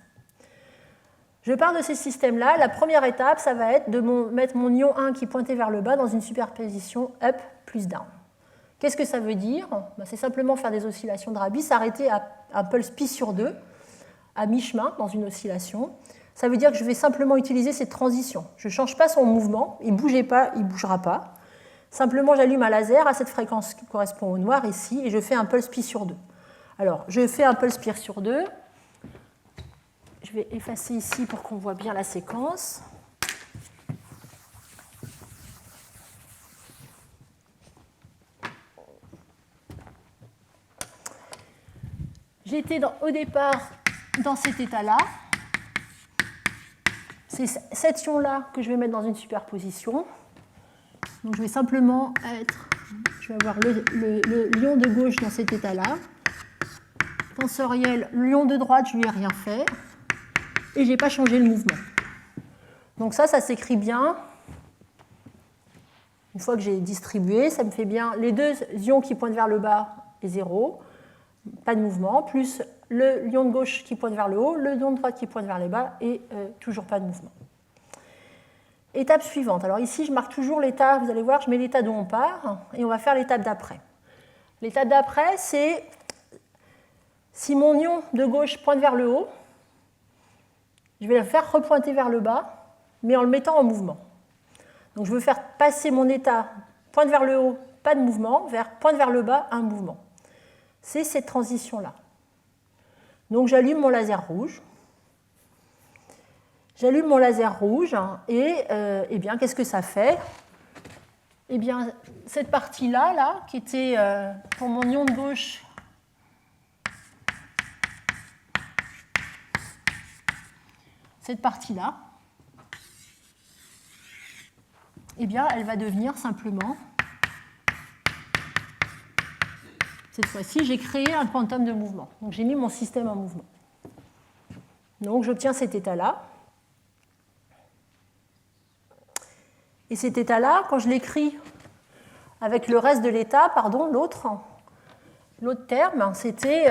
Je parle de ces systèmes-là. La première étape, ça va être de mettre mon ion 1 qui pointait vers le bas dans une superposition up plus down. Qu'est-ce que ça veut dire? C'est simplement faire des oscillations de Rabi, s'arrêter à un pulse pi sur 2, à mi-chemin dans une oscillation. Ça veut dire que je vais simplement utiliser cette transition. Je ne change pas son mouvement, il ne bougeait pas, il ne bougera pas. Simplement, j'allume un laser à cette fréquence qui correspond au noir ici, et je fais un pulse pi sur 2. Alors, je fais un pulse pi sur 2. Je vais effacer ici pour qu'on voit bien la séquence. J'étais au départ dans cet état-là. C'est cet ion-là que je vais mettre dans une superposition. Donc je vais simplement je vais avoir l'ion de gauche dans cet état-là. Tensoriel, l'ion de droite, je ne lui ai rien fait. Et je n'ai pas changé le mouvement. Donc ça s'écrit bien. Une fois que j'ai distribué, ça me fait bien les deux ions qui pointent vers le bas et 0, pas de mouvement, plus le ion de gauche qui pointe vers le haut, le ion de droite qui pointe vers le bas et toujours pas de mouvement. Étape suivante. Alors ici, je marque toujours l'état, vous allez voir, je mets l'état d'où on part, et on va faire l'étape d'après. L'étape d'après, c'est si mon ion de gauche pointe vers le haut, je vais le faire repointer vers le bas, mais en le mettant en mouvement. Donc je veux faire passer mon état pointe vers le haut, pas de mouvement, vers pointe vers le bas, un mouvement. C'est cette transition-là. Donc j'allume mon laser rouge. J'allume mon laser rouge et eh bien, qu'est-ce que ça fait? Eh bien, cette partie-là, là, qui était pour mon ion de gauche, cette partie-là, eh bien, elle va devenir simplement Cette fois-ci, j'ai créé un quantum de mouvement. Donc j'ai mis mon système en mouvement. Donc j'obtiens cet état-là. Et cet état-là, quand je l'écris avec le reste de l'état, pardon, l'autre terme, c'était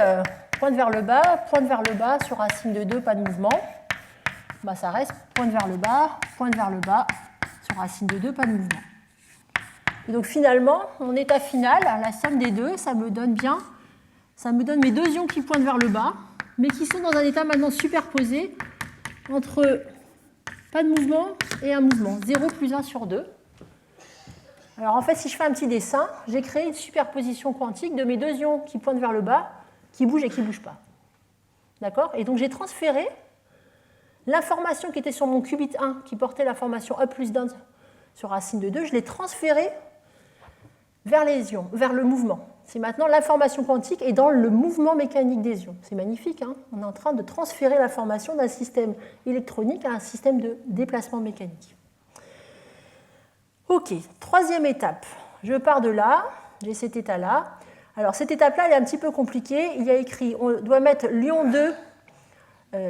pointe vers le bas sur racine de 2, pas de mouvement. Bah, ça reste pointe vers le bas sur racine de 2, pas de mouvement. Et donc finalement, mon état final, la somme des deux, ça me donne mes deux ions qui pointent vers le bas, mais qui sont dans un état maintenant superposé entre pas de mouvement et un mouvement, 0 plus 1 sur 2. Alors en fait, si je fais un petit dessin, j'ai créé une superposition quantique de mes deux ions qui pointent vers le bas, qui bougent et qui ne bougent pas. D'accord ? Et donc j'ai transféré l'information qui était sur mon qubit 1, qui portait l'information up plus down sur racine de 2, je l'ai transférée vers les ions, vers le mouvement. C'est maintenant l'information quantique est dans le mouvement mécanique des ions. C'est magnifique, hein ? On est en train de transférer l'information d'un système électronique à un système de déplacement mécanique. Ok, troisième étape. Je pars de là, j'ai cet état-là. Alors cette étape-là, elle est un petit peu compliquée. Il y a écrit, on doit mettre l'ion 2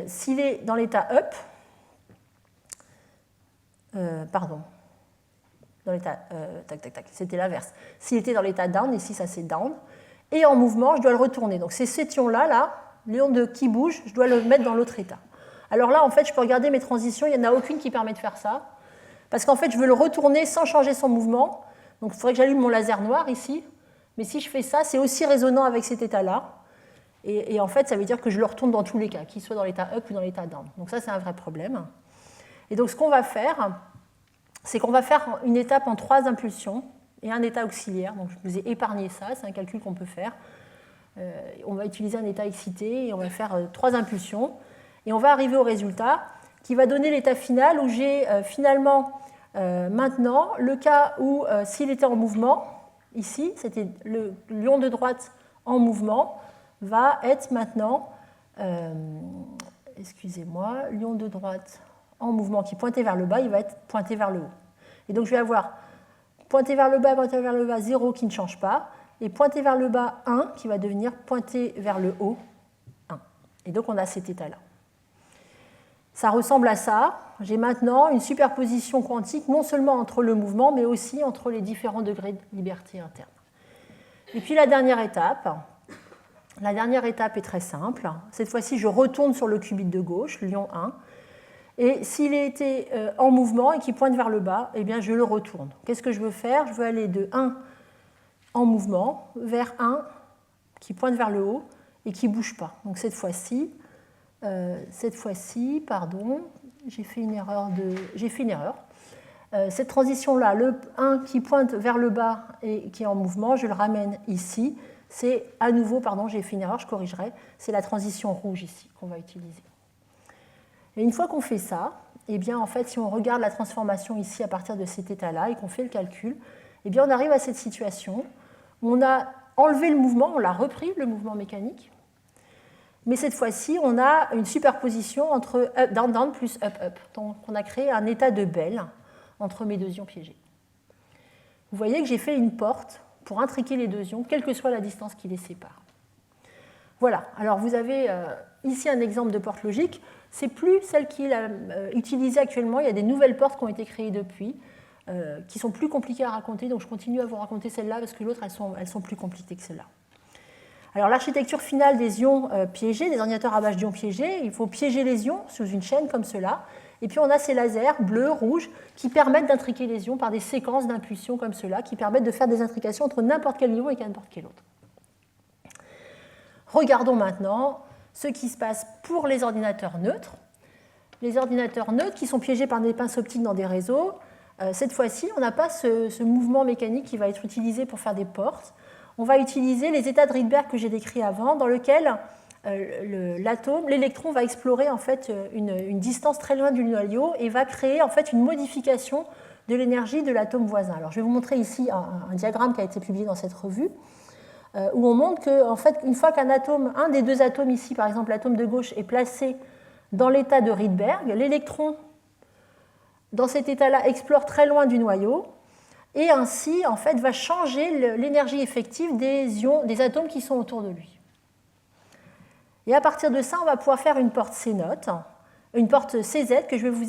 s'il est dans l'état up. Dans l'état, c'était l'inverse. S'il était dans l'état down, ici ça c'est down, et en mouvement, je dois le retourner. Donc c'est cet ion-là, l'ion 2 qui bouge, je dois le mettre dans l'autre état. Alors là, en fait, je peux regarder mes transitions, il n'y en a aucune qui permet de faire ça, parce qu'en fait, je veux le retourner sans changer son mouvement. Donc il faudrait que j'allume mon laser noir ici, mais si je fais ça, c'est aussi résonnant avec cet état-là, et en fait, ça veut dire que je le retourne dans tous les cas, qu'il soit dans l'état up ou dans l'état down. Donc ça, c'est un vrai problème. Et donc ce qu'on va faire, c'est qu'on va faire une étape en 3 impulsions et un état auxiliaire. Donc je vous ai épargné ça, c'est un calcul qu'on peut faire. On va utiliser un état excité et on va faire 3 impulsions. Et on va arriver au résultat qui va donner l'état final où j'ai finalement maintenant le cas où s'il était en mouvement, ici, c'était l'ion de droite en mouvement, va être maintenant, l'ion de droite en mouvement qui pointait vers le bas, il va être pointé vers le haut. Et donc je vais avoir pointé vers le bas, 0 qui ne change pas, et pointé vers le bas, 1 qui va devenir pointé vers le haut, 1. Et donc on a cet état-là. Ça ressemble à ça. J'ai maintenant une superposition quantique non seulement entre le mouvement, mais aussi entre les différents degrés de liberté interne. Et puis la dernière étape est très simple. Cette fois-ci, je retourne sur le qubit de gauche, l'ion 1, et s'il était en mouvement et qu'il pointe vers le bas, eh bien je le retourne. Qu'est-ce que je veux faire ? Je veux aller de 1 en mouvement vers 1 qui pointe vers le haut et qui ne bouge pas. Donc cette fois-ci, j'ai fait une erreur. Cette transition-là, le 1 qui pointe vers le bas et qui est en mouvement, je le ramène ici. C'est à nouveau, j'ai fait une erreur, je corrigerai, c'est la transition rouge ici qu'on va utiliser. Et une fois qu'on fait ça, eh bien, en fait, si on regarde la transformation ici à partir de cet état-là et qu'on fait le calcul, eh bien, on arrive à cette situation où on a enlevé le mouvement, on l'a repris, le mouvement mécanique, mais cette fois-ci, on a une superposition entre down-down plus up-up. Donc, on a créé un état de Bell entre mes deux ions piégés. Vous voyez que j'ai fait une porte pour intriquer les deux ions, quelle que soit la distance qui les sépare. Voilà, alors vous avez ici un exemple de porte logique. C'est plus celle qui est utilisée actuellement. Il y a des nouvelles portes qui ont été créées depuis, qui sont plus compliquées à raconter. Donc je continue à vous raconter celle-là parce que l'autre, elles sont plus compliquées que celle-là. Alors l'architecture finale des ions piégés, des ordinateurs à base d'ions piégés, il faut piéger les ions sous une chaîne comme cela. Et puis on a ces lasers bleus, rouges, qui permettent d'intriquer les ions par des séquences d'impulsions comme cela, qui permettent de faire des intrications entre n'importe quel ion et n'importe quel autre. Regardons maintenant ce qui se passe pour les ordinateurs neutres. Les ordinateurs neutres qui sont piégés par des pinces optiques dans des réseaux, cette fois-ci, on n'a pas ce mouvement mécanique qui va être utilisé pour faire des portes. On va utiliser les états de Rydberg que j'ai décrits avant, dans lesquels l'électron va explorer en fait une distance très loin du noyau et va créer en fait une modification de l'énergie de l'atome voisin. Alors, je vais vous montrer ici un diagramme qui a été publié dans cette revue, où on montre qu'en fait, une fois qu'un atome, un des deux atomes ici, par exemple l'atome de gauche, est placé dans l'état de Rydberg, l'électron, dans cet état-là, explore très loin du noyau, et ainsi, en fait, va changer l'énergie effective des atomes qui sont autour de lui. Et à partir de ça, on va pouvoir faire une porte C-note, une porte CZ que je vais vous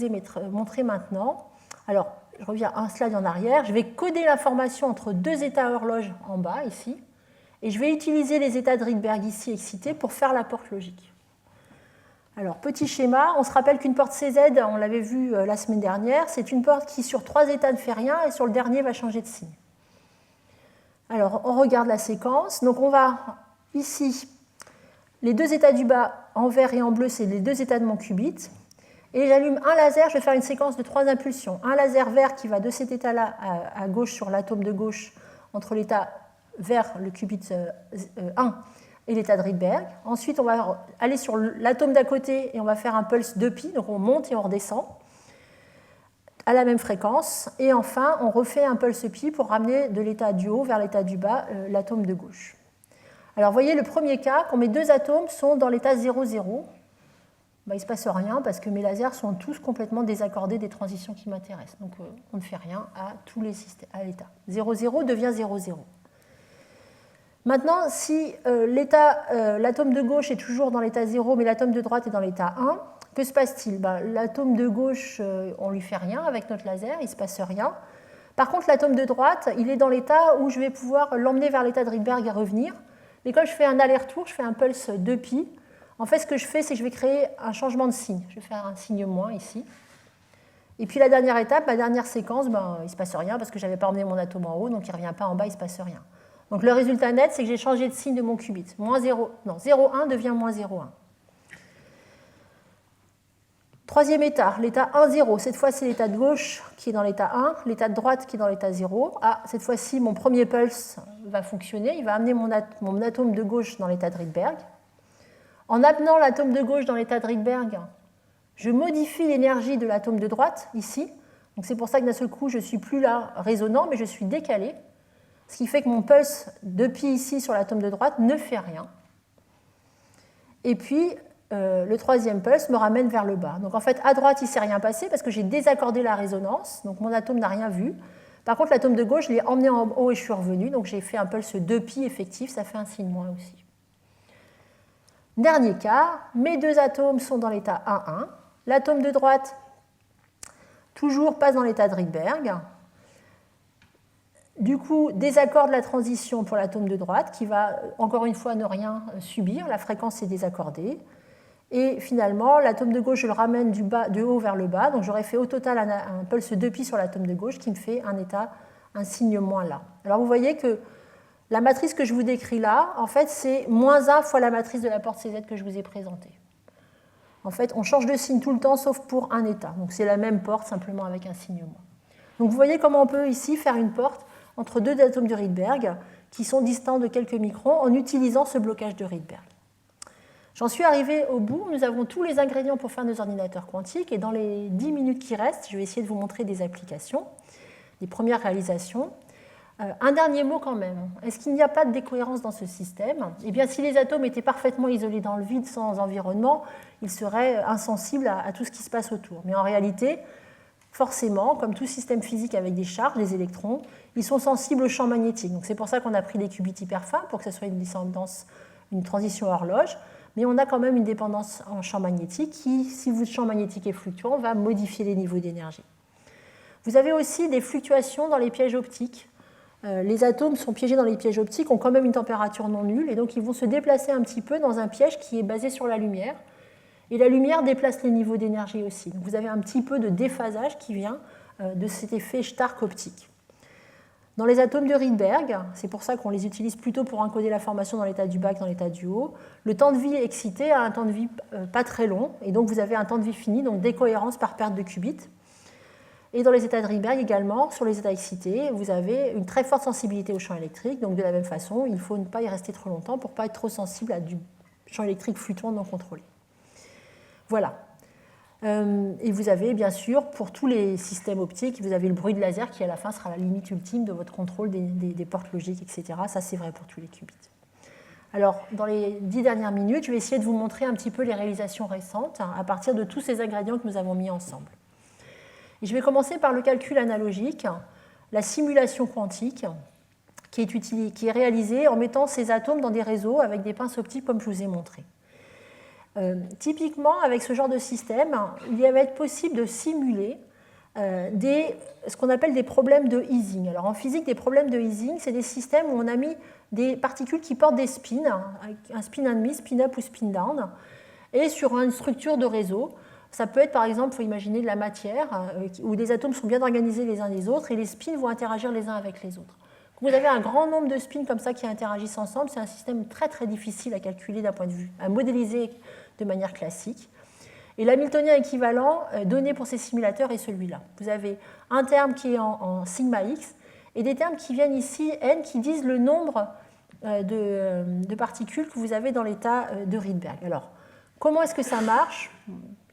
montrer maintenant. Alors, je reviens un slide en arrière. Je vais coder l'information entre deux états horloge en bas, ici, et je vais utiliser les états de Rydberg ici excités pour faire la porte logique. Alors, petit schéma, on se rappelle qu'une porte CZ, on l'avait vu la semaine dernière, c'est une porte qui, sur 3 états, ne fait rien, et sur le dernier, va changer de signe. Alors, on regarde la séquence. Donc, on va, ici, les 2 états du bas, en vert et en bleu, c'est les 2 états de mon qubit. Et j'allume un laser, je vais faire une séquence de 3 impulsions. Un laser vert qui va de cet état-là à gauche sur l'atome de gauche, entre l'état vert, le qubit 1, et l'état de Rydberg. Ensuite, on va aller sur l'atome d'à côté et on va faire un pulse 2π, donc on monte et on redescend à la même fréquence. Et enfin, on refait un pulse π pour ramener de l'état du haut vers l'état du bas l'atome de gauche. Alors, vous voyez, le premier cas, quand mes 2 atomes sont dans l'état 0,0, il ne se passe rien parce que mes lasers sont tous complètement désaccordés des transitions qui m'intéressent. Donc, on ne fait rien à tous les systèmes, à l'état. 0,0 devient 0,0. Maintenant, si l'atome de gauche est toujours dans l'état 0, mais l'atome de droite est dans l'état 1, que se passe-t-il? L'atome de gauche, on ne lui fait rien avec notre laser, il ne se passe rien. Par contre, l'atome de droite, il est dans l'état où je vais pouvoir l'emmener vers l'état de Rydberg et revenir. Mais quand je fais un aller-retour, je fais un pulse 2π. En fait, ce que je fais, c'est que je vais créer un changement de signe. Je vais faire un signe moins ici. Et puis la dernière étape, ma dernière séquence, il ne se passe rien parce que je n'avais pas emmené mon atome en haut, donc il ne revient pas en bas, il ne se passe rien. Donc le résultat net, c'est que j'ai changé de signe de mon qubit. 0,1 devient moins 0,1. Troisième état, l'état 1,0. Cette fois, c'est l'état de gauche qui est dans l'état 1, l'état de droite qui est dans l'état 0. Ah, cette fois-ci, mon premier pulse va fonctionner. Il va amener mon atome de gauche dans l'état de Rydberg. En amenant l'atome de gauche dans l'état de Rydberg, je modifie l'énergie de l'atome de droite, ici. Donc c'est pour ça que d'un seul coup, je ne suis plus là résonnant, mais je suis décalé. Ce qui fait que mon pulse 2π ici sur l'atome de droite ne fait rien. Et puis, le troisième pulse me ramène vers le bas. Donc en fait, à droite, il ne s'est rien passé parce que j'ai désaccordé la résonance, donc mon atome n'a rien vu. Par contre, l'atome de gauche, je l'ai emmené en haut et je suis revenu, donc j'ai fait un pulse 2π effectif, ça fait un signe moins aussi. Dernier cas, mes 2 atomes sont dans l'état 1,1. L'atome de droite, toujours passe dans l'état de Rydberg. Du coup, désaccorde la transition pour l'atome de droite qui va, encore une fois, ne rien subir. La fréquence est désaccordée. Et finalement, l'atome de gauche, je le ramène du haut vers le bas. Donc j'aurais fait au total un pulse 2π sur l'atome de gauche qui me fait un signe moins là. Alors vous voyez que la matrice que je vous décris là, en fait, c'est moins 1 fois la matrice de la porte CZ que je vous ai présentée. En fait, on change de signe tout le temps, sauf pour un état. Donc c'est la même porte, simplement avec un signe moins. Donc vous voyez comment on peut ici faire une porte entre 2 atomes de Rydberg qui sont distants de quelques microns en utilisant ce blocage de Rydberg. J'en suis arrivée au bout. Nous avons tous les ingrédients pour faire nos ordinateurs quantiques. Et dans les 10 minutes qui restent, je vais essayer de vous montrer des applications, des premières réalisations. Un dernier mot quand même. Est-ce qu'il n'y a pas de décohérence dans ce système? Eh bien, si les atomes étaient parfaitement isolés dans le vide, sans environnement, ils seraient insensibles à tout ce qui se passe autour. Mais en réalité, forcément, comme tout système physique avec des charges, des électrons, ils sont sensibles au champ magnétique. Donc c'est pour ça qu'on a pris des qubits hyper fins, pour que ce soit une transition horloge. Mais on a quand même une dépendance en champ magnétique qui, si votre champ magnétique est fluctuant, va modifier les niveaux d'énergie. Vous avez aussi des fluctuations dans les pièges optiques. Les atomes sont piégés dans les pièges optiques, ont quand même une température non nulle, et donc ils vont se déplacer un petit peu dans un piège qui est basé sur la lumière. Et la lumière déplace les niveaux d'énergie aussi. Donc vous avez un petit peu de déphasage qui vient de cet effet Stark optique. Dans les atomes de Rydberg, c'est pour ça qu'on les utilise plutôt pour encoder l'information dans l'état du bas que dans l'état du haut, le temps de vie excité a un temps de vie pas très long, et donc vous avez un temps de vie fini, donc décohérence par perte de qubits. Et dans les états de Rydberg également, sur les états excités, vous avez une très forte sensibilité au champ électrique, donc de la même façon, il faut ne pas y rester trop longtemps pour ne pas être trop sensible à du champ électrique fluctuant non contrôlé. Voilà. Et vous avez bien sûr, pour tous les systèmes optiques, vous avez le bruit de laser qui à la fin sera la limite ultime de votre contrôle des portes logiques, etc. Ça c'est vrai pour tous les qubits. Alors, dans les 10 dernières minutes, je vais essayer de vous montrer un petit peu les réalisations récentes à partir de tous ces ingrédients que nous avons mis ensemble. Et je vais commencer par le calcul analogique. la simulation quantique qui est réalisée en mettant ces atomes dans des réseaux avec des pinces optiques comme je vous ai montré. Typiquement, avec ce genre de système, il va être possible de simuler ce qu'on appelle des problèmes de Ising. Alors en physique, des problèmes de Ising, c'est des systèmes où on a mis des particules qui portent des spins, un spin and miss, spin up ou spin down, et sur une structure de réseau. Ça peut être par exemple, il faut imaginer de la matière, où les atomes sont bien organisés les uns les autres, et les spins vont interagir les uns avec les autres. Quand vous avez un grand nombre de spins comme ça qui interagissent ensemble, c'est un système très très difficile à calculer d'un point de vue, à modéliser de manière classique. Et l'hamiltonien équivalent donné pour ces simulateurs est celui-là. Vous avez un terme qui est en sigma x et des termes qui viennent ici, n, qui disent le nombre de particules que vous avez dans l'état de Rydberg. Alors, comment est-ce que ça marche?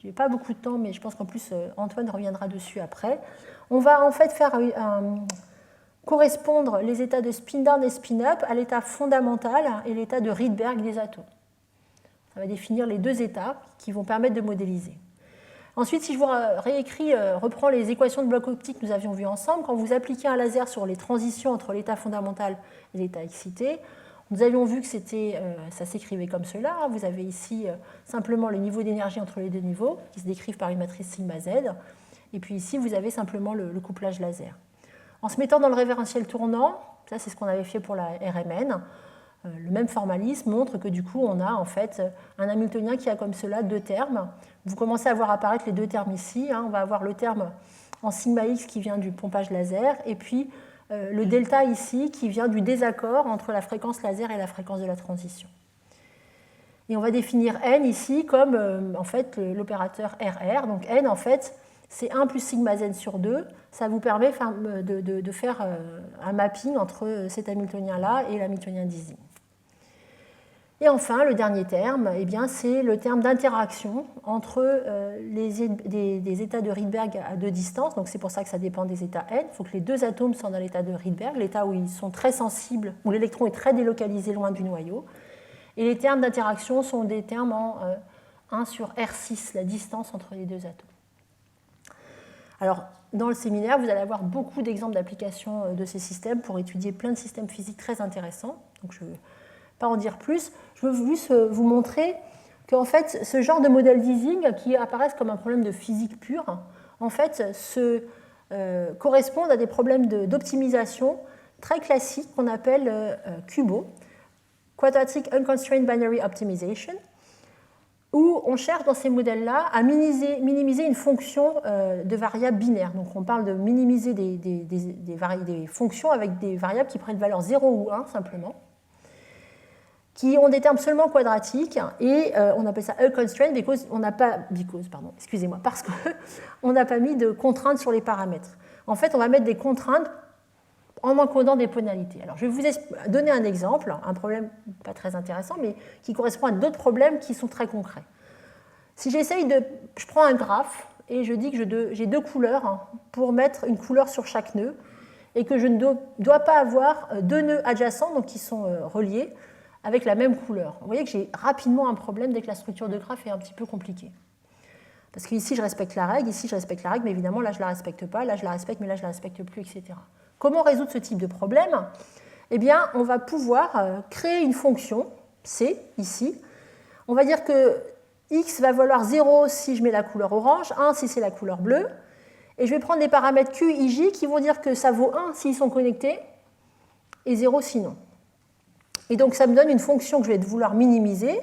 Je n'ai pas beaucoup de temps, mais je pense qu'en plus Antoine reviendra dessus après. On va en fait faire correspondre les états de spin-down et spin-up à l'état fondamental et l'état de Rydberg des atomes. Ça va définir les deux états qui vont permettre de modéliser. Ensuite, si je vous reprends les équations de bloc optique que nous avions vues ensemble, quand vous appliquez un laser sur les transitions entre l'état fondamental et l'état excité, nous avions vu que ça s'écrivait comme cela. Vous avez ici simplement le niveau d'énergie entre les deux niveaux, qui se décrivent par une matrice sigma z. Et puis ici, vous avez simplement le couplage laser. En se mettant dans le référentiel tournant, ça c'est ce qu'on avait fait pour la RMN, le même formalisme montre que du coup on a en fait un hamiltonien qui a comme cela deux termes. Vous commencez à voir apparaître les deux termes ici. On va avoir le terme en sigma x qui vient du pompage laser et puis le delta ici qui vient du désaccord entre la fréquence laser et la fréquence de la transition. Et on va définir n ici comme en fait l'opérateur RR. Donc n en fait c'est 1 plus sigma z sur 2. Ça vous permet de faire un mapping entre cet hamiltonien-là et l'hamiltonien d'Ising. Et enfin, le dernier terme, c'est le terme d'interaction entre des états de Rydberg à deux distances. Donc c'est pour ça que ça dépend des états n. Il faut que les deux atomes soient dans l'état de Rydberg, l'état où ils sont très sensibles, où l'électron est très délocalisé loin du noyau. Et les termes d'interaction sont des termes en 1 sur R6, la distance entre les deux atomes. Alors, dans le séminaire, vous allez avoir beaucoup d'exemples d'applications de ces systèmes pour étudier plein de systèmes physiques très intéressants. Donc, je ne vais pas en dire plus. Je veux juste vous montrer qu'en fait, ce genre de modèles d'Ising qui apparaissent comme un problème de physique pure, en fait, correspondent à des problèmes d'optimisation très classiques qu'on appelle QUBO, Quadratic Unconstrained Binary Optimization, où on cherche dans ces modèles-là à minimiser une fonction de variables binaires. Donc on parle de minimiser des fonctions avec des variables qui prennent valeur 0 ou 1 simplement, qui ont des termes seulement quadratiques, et on appelle ça unconstrained parce qu'on n'a pas mis de contraintes sur les paramètres. En fait, on va mettre des contraintes en encodant des ponalités. Alors, je vais vous donner un exemple, un problème pas très intéressant, mais qui correspond à d'autres problèmes qui sont très concrets. Si je prends un graphe et je dis que j'ai deux couleurs pour mettre une couleur sur chaque nœud, et que je ne dois pas avoir deux nœuds adjacents, donc qui sont reliés, avec la même couleur. Vous voyez que j'ai rapidement un problème dès que la structure de graphe est un petit peu compliquée. Parce qu'ici, je respecte la règle, ici, je respecte la règle, mais évidemment, là, je ne la respecte pas, là, je la respecte, mais là, je ne la respecte plus, etc. Comment résoudre ce type de problème? Eh bien, on va pouvoir créer une fonction, C, ici. On va dire que x va valoir 0 si je mets la couleur orange, 1 si c'est la couleur bleue. Et je vais prendre des paramètres q, i, j qui vont dire que ça vaut 1 s'ils sont connectés et 0 sinon. Et donc, ça me donne une fonction que je vais vouloir minimiser,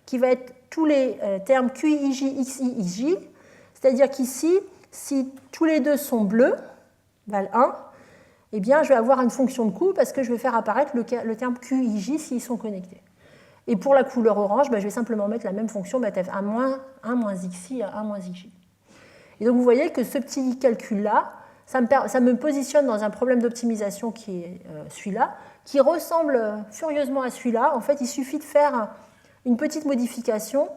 qui va être tous les termes q, i, j, x, i, j. C'est-à-dire qu'ici, si tous les deux sont bleus, valent 1, eh bien, je vais avoir une fonction de coût parce que je vais faire apparaître le terme q, i, j s'ils sont connectés. Et pour la couleur orange, je vais simplement mettre la même fonction, à moins 1 moins xi à 1 moins xj. Et donc, vous voyez que ce petit calcul-là, ça me positionne dans un problème d'optimisation qui est celui-là, qui ressemble furieusement à celui-là. En fait, il suffit de faire une petite modification.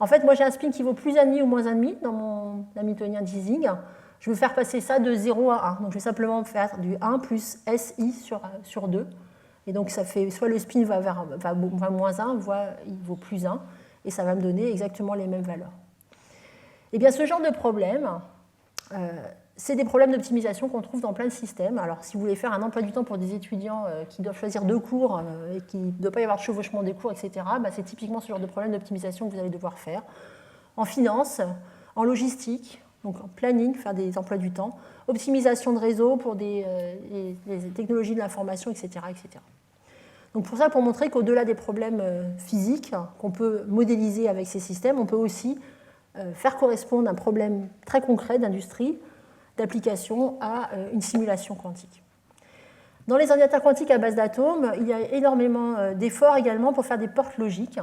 En fait, moi, j'ai un spin qui vaut plus 1,5 ou moins 1,5 dans mon hamiltonien d'Ising. Je veux faire passer ça de 0 à 1. Donc, je vais simplement faire du 1 plus SI sur 2. Et donc, ça fait soit le spin va moins 1, soit il vaut plus 1. Et ça va me donner exactement les mêmes valeurs. Et bien, ce genre de problème, c'est des problèmes d'optimisation qu'on trouve dans plein de systèmes. Alors, si vous voulez faire un emploi du temps pour des étudiants qui doivent choisir 2 cours et qu'il ne doit pas y avoir de chevauchement des cours, etc., bah, c'est typiquement ce genre de problème d'optimisation que vous allez devoir faire. En finance, en logistique, donc en planning, faire des emplois du temps, optimisation de réseau pour les technologies de l'information, etc., etc. Donc pour ça, pour montrer qu'au-delà des problèmes physiques qu'on peut modéliser avec ces systèmes, on peut aussi faire correspondre un problème très concret d'industrie, d'application à une simulation quantique. Dans les ordinateurs quantiques à base d'atomes, il y a énormément d'efforts également pour faire des portes logiques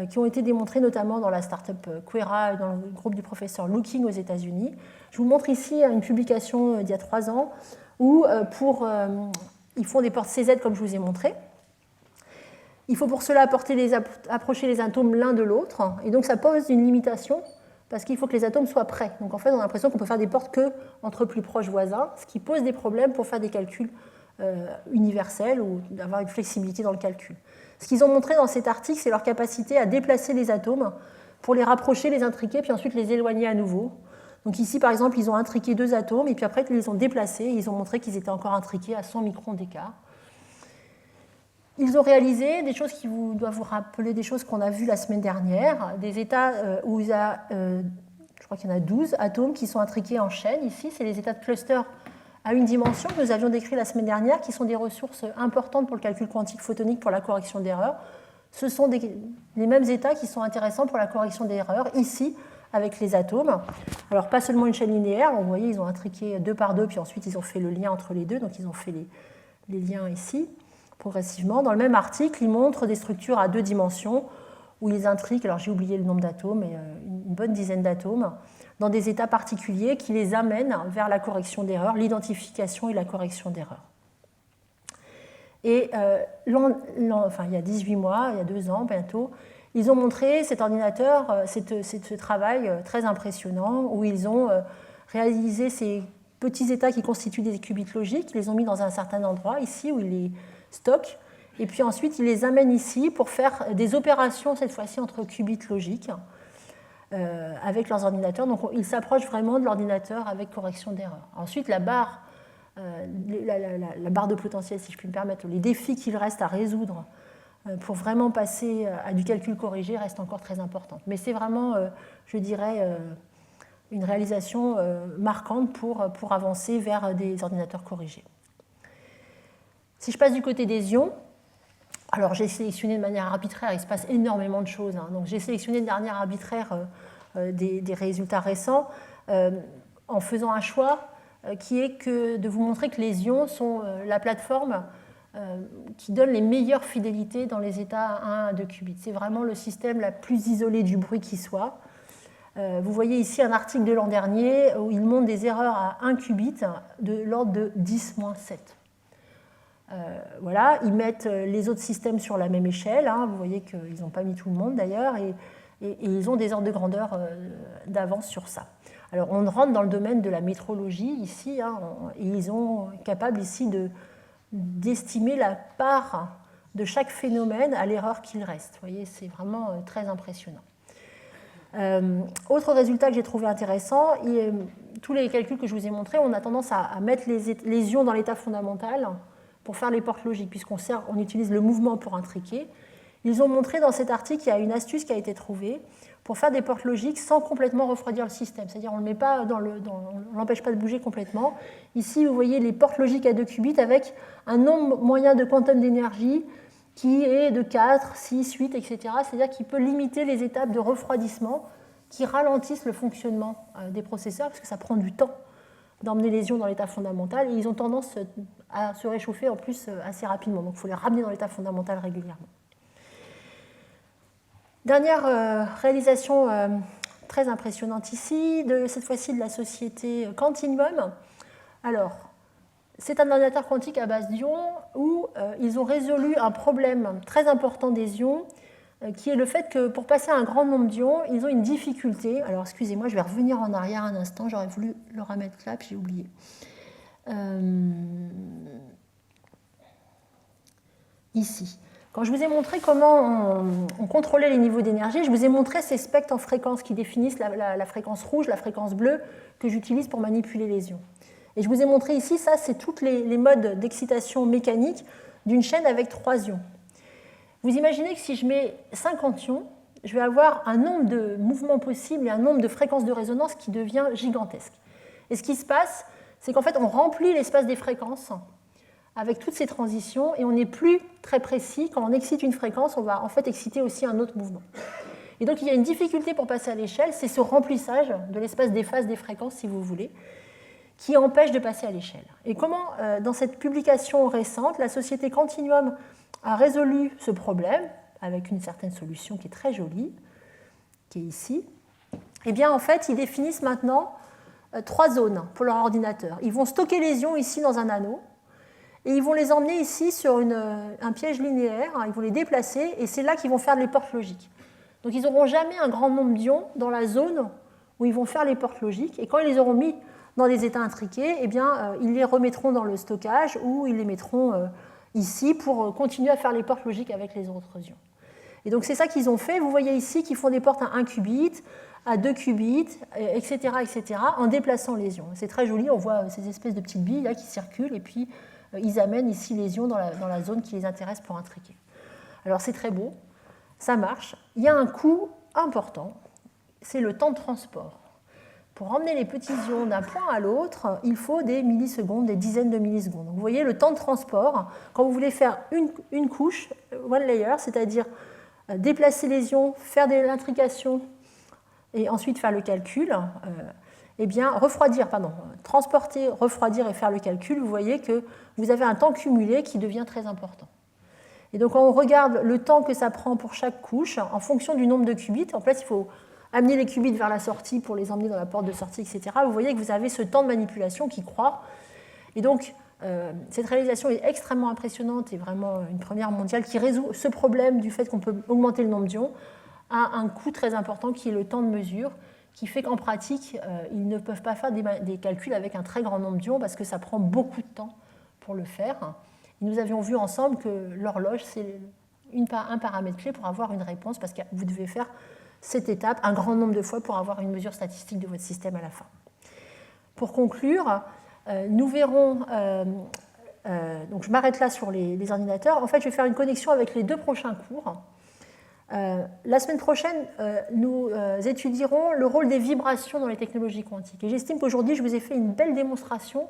qui ont été démontrés notamment dans la start-up Quera et dans le groupe du professeur Looking aux États-Unis. Je vous montre ici une publication d'il y a 3 ans où ils font des portes CZ comme je vous ai montré. Il faut pour cela approcher les atomes l'un de l'autre, et donc ça pose une limitation parce qu'il faut que les atomes soient près. Donc en fait, on a l'impression qu'on peut faire des portes que entre plus proches voisins, ce qui pose des problèmes pour faire des calculs universels ou d'avoir une flexibilité dans le calcul. Ce qu'ils ont montré dans cet article, c'est leur capacité à déplacer les atomes pour les rapprocher, les intriquer, puis ensuite les éloigner à nouveau. Donc ici, par exemple, ils ont intriqué 2 atomes, et puis après, ils les ont déplacés, et ils ont montré qu'ils étaient encore intriqués à 100 microns d'écart. Ils ont réalisé des choses qui doivent vous rappeler des choses qu'on a vues la semaine dernière, des états où il y a, je crois qu'il y en a 12 atomes qui sont intriqués en chaîne. Ici, c'est les états de cluster à une dimension que nous avions décrits la semaine dernière, qui sont des ressources importantes pour le calcul quantique photonique pour la correction d'erreurs. Ce sont les mêmes états qui sont intéressants pour la correction d'erreurs, ici, avec les atomes. Alors, pas seulement une chaîne linéaire, vous voyez, ils ont intriqué 2 par 2, puis ensuite ils ont fait le lien entre les deux, donc ils ont fait les liens ici. Progressivement. Dans le même article, ils montrent des structures à 2 dimensions où ils intriquent, alors j'ai oublié le nombre d'atomes, mais une bonne dizaine d'atomes, dans des états particuliers qui les amènent vers la correction d'erreurs, l'identification et la correction d'erreurs. Et il y a 18 mois, il y a 2 ans bientôt, ils ont montré cet ordinateur, ce travail très impressionnant où ils ont réalisé ces petits états qui constituent des qubits logiques, ils les ont mis dans un certain endroit, ici, où ils les stockent, et puis ensuite ils les amènent ici pour faire des opérations, cette fois-ci entre qubits logiques, avec leurs ordinateurs. Donc ils s'approchent vraiment de l'ordinateur avec correction d'erreur. Ensuite, la barre de potentiel, si je puis me permettre, les défis qu'il reste à résoudre pour vraiment passer à du calcul corrigé restent encore très importants. Mais c'est vraiment, je dirais, une réalisation marquante pour avancer vers des ordinateurs corrigés. Si je passe du côté des ions, alors j'ai sélectionné de manière arbitraire, il se passe énormément de choses. Donc j'ai sélectionné de manière arbitraire des résultats récents en faisant un choix qui est de vous montrer que les ions sont la plateforme qui donne les meilleures fidélités dans les états 1 à 2 qubits. C'est vraiment le système la plus isolée du bruit qui soit. Vous voyez ici un article de l'an dernier où il montre des erreurs à 1 qubit de l'ordre de 10-7. Voilà, ils mettent les autres systèmes sur la même échelle. Vous voyez qu'ils n'ont pas mis tout le monde d'ailleurs, et ils ont des ordres de grandeur d'avance sur ça. Alors on rentre dans le domaine de la métrologie ici, et ils sont capables ici d'estimer la part de chaque phénomène à l'erreur qu'il reste. Vous voyez, c'est vraiment très impressionnant. Autre résultat que j'ai trouvé intéressant, tous les calculs que je vous ai montrés, on a tendance à mettre les ions dans l'état fondamental pour faire les portes logiques, puisqu'on utilise le mouvement pour intriquer. Ils ont montré dans cet article qu'il y a une astuce qui a été trouvée pour faire des portes logiques sans complètement refroidir le système. C'est-à-dire on ne l'empêche pas de bouger complètement. Ici, vous voyez les portes logiques à 2 qubits avec un nombre moyen de quantum d'énergie qui est de 4, 6, 8, etc. C'est-à-dire qu'il peut limiter les étapes de refroidissement qui ralentissent le fonctionnement des processeurs, parce que ça prend du temps d'emmener les ions dans l'état fondamental, et ils ont tendance à se réchauffer en plus assez rapidement. Donc il faut les ramener dans l'état fondamental régulièrement. Dernière réalisation très impressionnante ici, cette fois-ci de la société Quantinuum. Alors, c'est un ordinateur quantique à base d'ions où ils ont résolu un problème très important des ions, qui est le fait que pour passer à un grand nombre d'ions, ils ont une difficulté. Alors, excusez-moi, je vais revenir en arrière un instant, j'aurais voulu le remettre là, puis j'ai oublié. Ici. Quand je vous ai montré comment on contrôlait les niveaux d'énergie, je vous ai montré ces spectres en fréquence qui définissent la fréquence rouge, la fréquence bleue que j'utilise pour manipuler les ions. Et je vous ai montré ici, ça c'est tous les modes d'excitation mécanique d'une chaîne avec 3 ions. Vous imaginez que si je mets 50 ions, je vais avoir un nombre de mouvements possibles et un nombre de fréquences de résonance qui devient gigantesque. Et ce qui se passe, c'est qu'en fait on remplit l'espace des fréquences avec toutes ces transitions, et on n'est plus très précis. Quand on excite une fréquence, on va en fait exciter aussi un autre mouvement. Et donc il y a une difficulté pour passer à l'échelle, c'est ce remplissage de l'espace des phases des fréquences, si vous voulez, qui empêche de passer à l'échelle. Et comment, dans cette publication récente, la société Quantinuum a résolu ce problème, avec une certaine solution qui est très jolie, qui est ici. Eh bien, en fait, ils définissent maintenant 3 zones pour leur ordinateur. Ils vont stocker les ions ici dans un anneau, et ils vont les emmener ici sur un piège linéaire, ils vont les déplacer, et c'est là qu'ils vont faire les portes logiques. Donc ils n'auront jamais un grand nombre d'ions dans la zone où ils vont faire les portes logiques, et quand ils les auront mis dans des états intriqués, eh bien, ils les remettront dans le stockage, ou ils les mettront ici pour continuer à faire les portes logiques avec les autres ions. Et donc c'est ça qu'ils ont fait. Vous voyez ici qu'ils font des portes à 1 qubit, à 2 qubits, etc., etc., en déplaçant les ions. C'est très joli, on voit ces espèces de petites billes là, qui circulent, et puis ils amènent ici les ions dans la zone qui les intéresse pour intriquer. Alors c'est très beau, ça marche. Il y a un coût important, c'est le temps de transport. Pour emmener les petits ions d'un point à l'autre, il faut des millisecondes, des dizaines de millisecondes. Donc, vous voyez le temps de transport, quand vous voulez faire une couche, one layer, c'est-à-dire déplacer les ions, faire de l'intrication et ensuite faire le calcul, eh bien, transporter, refroidir et faire le calcul, vous voyez que vous avez un temps cumulé qui devient très important. Et donc, quand on regarde le temps que ça prend pour chaque couche, en fonction du nombre de qubits, en fait, il faut amener les qubits vers la sortie pour les emmener dans la porte de sortie, etc. Vous voyez que vous avez ce temps de manipulation qui croît. Et donc, cette réalisation est extrêmement impressionnante et vraiment une première mondiale qui résout ce problème du fait qu'on peut augmenter le nombre d'ions à un coût très important qui est le temps de mesure, qui fait qu'en pratique, ils ne peuvent pas faire des calculs avec un très grand nombre d'ions parce que ça prend beaucoup de temps pour le faire. Et nous avions vu ensemble que l'horloge, c'est un paramètre clé pour avoir une réponse parce que vous devez faire cette étape un grand nombre de fois pour avoir une mesure statistique de votre système à la fin. Pour conclure, nous verrons, donc je m'arrête là sur les ordinateurs. En fait, je vais faire une connexion avec les 2 prochains cours. La semaine prochaine, nous étudierons le rôle des vibrations dans les technologies quantiques. Et j'estime qu'aujourd'hui, je vous ai fait une belle démonstration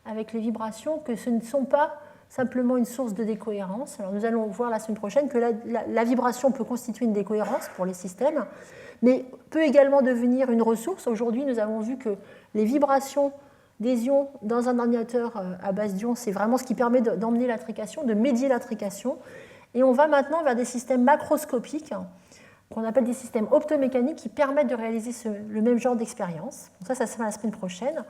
avec les vibrations que ce ne sont pas simplement une source de décohérence. Alors nous allons voir la semaine prochaine que la vibration peut constituer une décohérence pour les systèmes, mais peut également devenir une ressource. Aujourd'hui, nous avons vu que les vibrations des ions dans un ordinateur à base d'ions, c'est vraiment ce qui permet d'emmener l'intrication, de médier l'intrication. Et on va maintenant vers des systèmes macroscopiques, qu'on appelle des systèmes optomécaniques, qui permettent de réaliser le même genre d'expérience. Ça sera la semaine prochaine.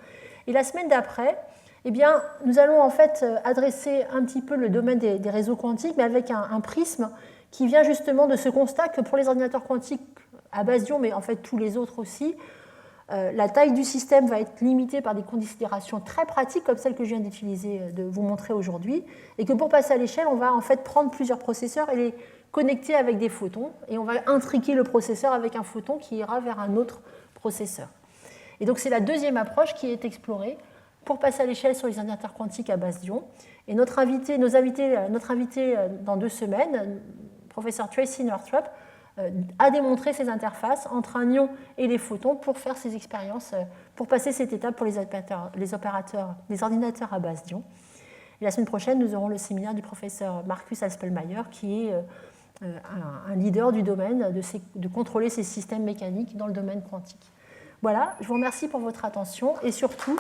Et la semaine d'après, eh bien, nous allons en fait adresser un petit peu le domaine des réseaux quantiques, mais avec un prisme qui vient justement de ce constat que pour les ordinateurs quantiques à base d'ions, mais en fait tous les autres aussi, la taille du système va être limitée par des considérations très pratiques comme celles que je viens de vous montrer aujourd'hui, et que pour passer à l'échelle, on va en fait prendre plusieurs processeurs et les connecter avec des photons, et on va intriquer le processeur avec un photon qui ira vers un autre processeur. Et donc c'est la deuxième approche qui est explorée pour passer à l'échelle sur les ordinateurs quantiques à base d'ions. Et notre invité dans 2 semaines, le professeur Tracy Northrop, a démontré ces interfaces entre un ion et les photons pour faire ces expériences, pour passer cette étape pour les ordinateurs à base d'ions. Et la semaine prochaine, nous aurons le séminaire du professeur Marcus Aspelmayer, qui est un leader du domaine de contrôler ces systèmes mécaniques dans le domaine quantique. Voilà, je vous remercie pour votre attention et surtout,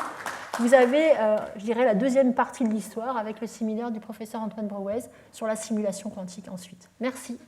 vous avez, je dirais, la deuxième partie de l'histoire avec le séminaire du professeur Antoine Brouez sur la simulation quantique ensuite. Merci.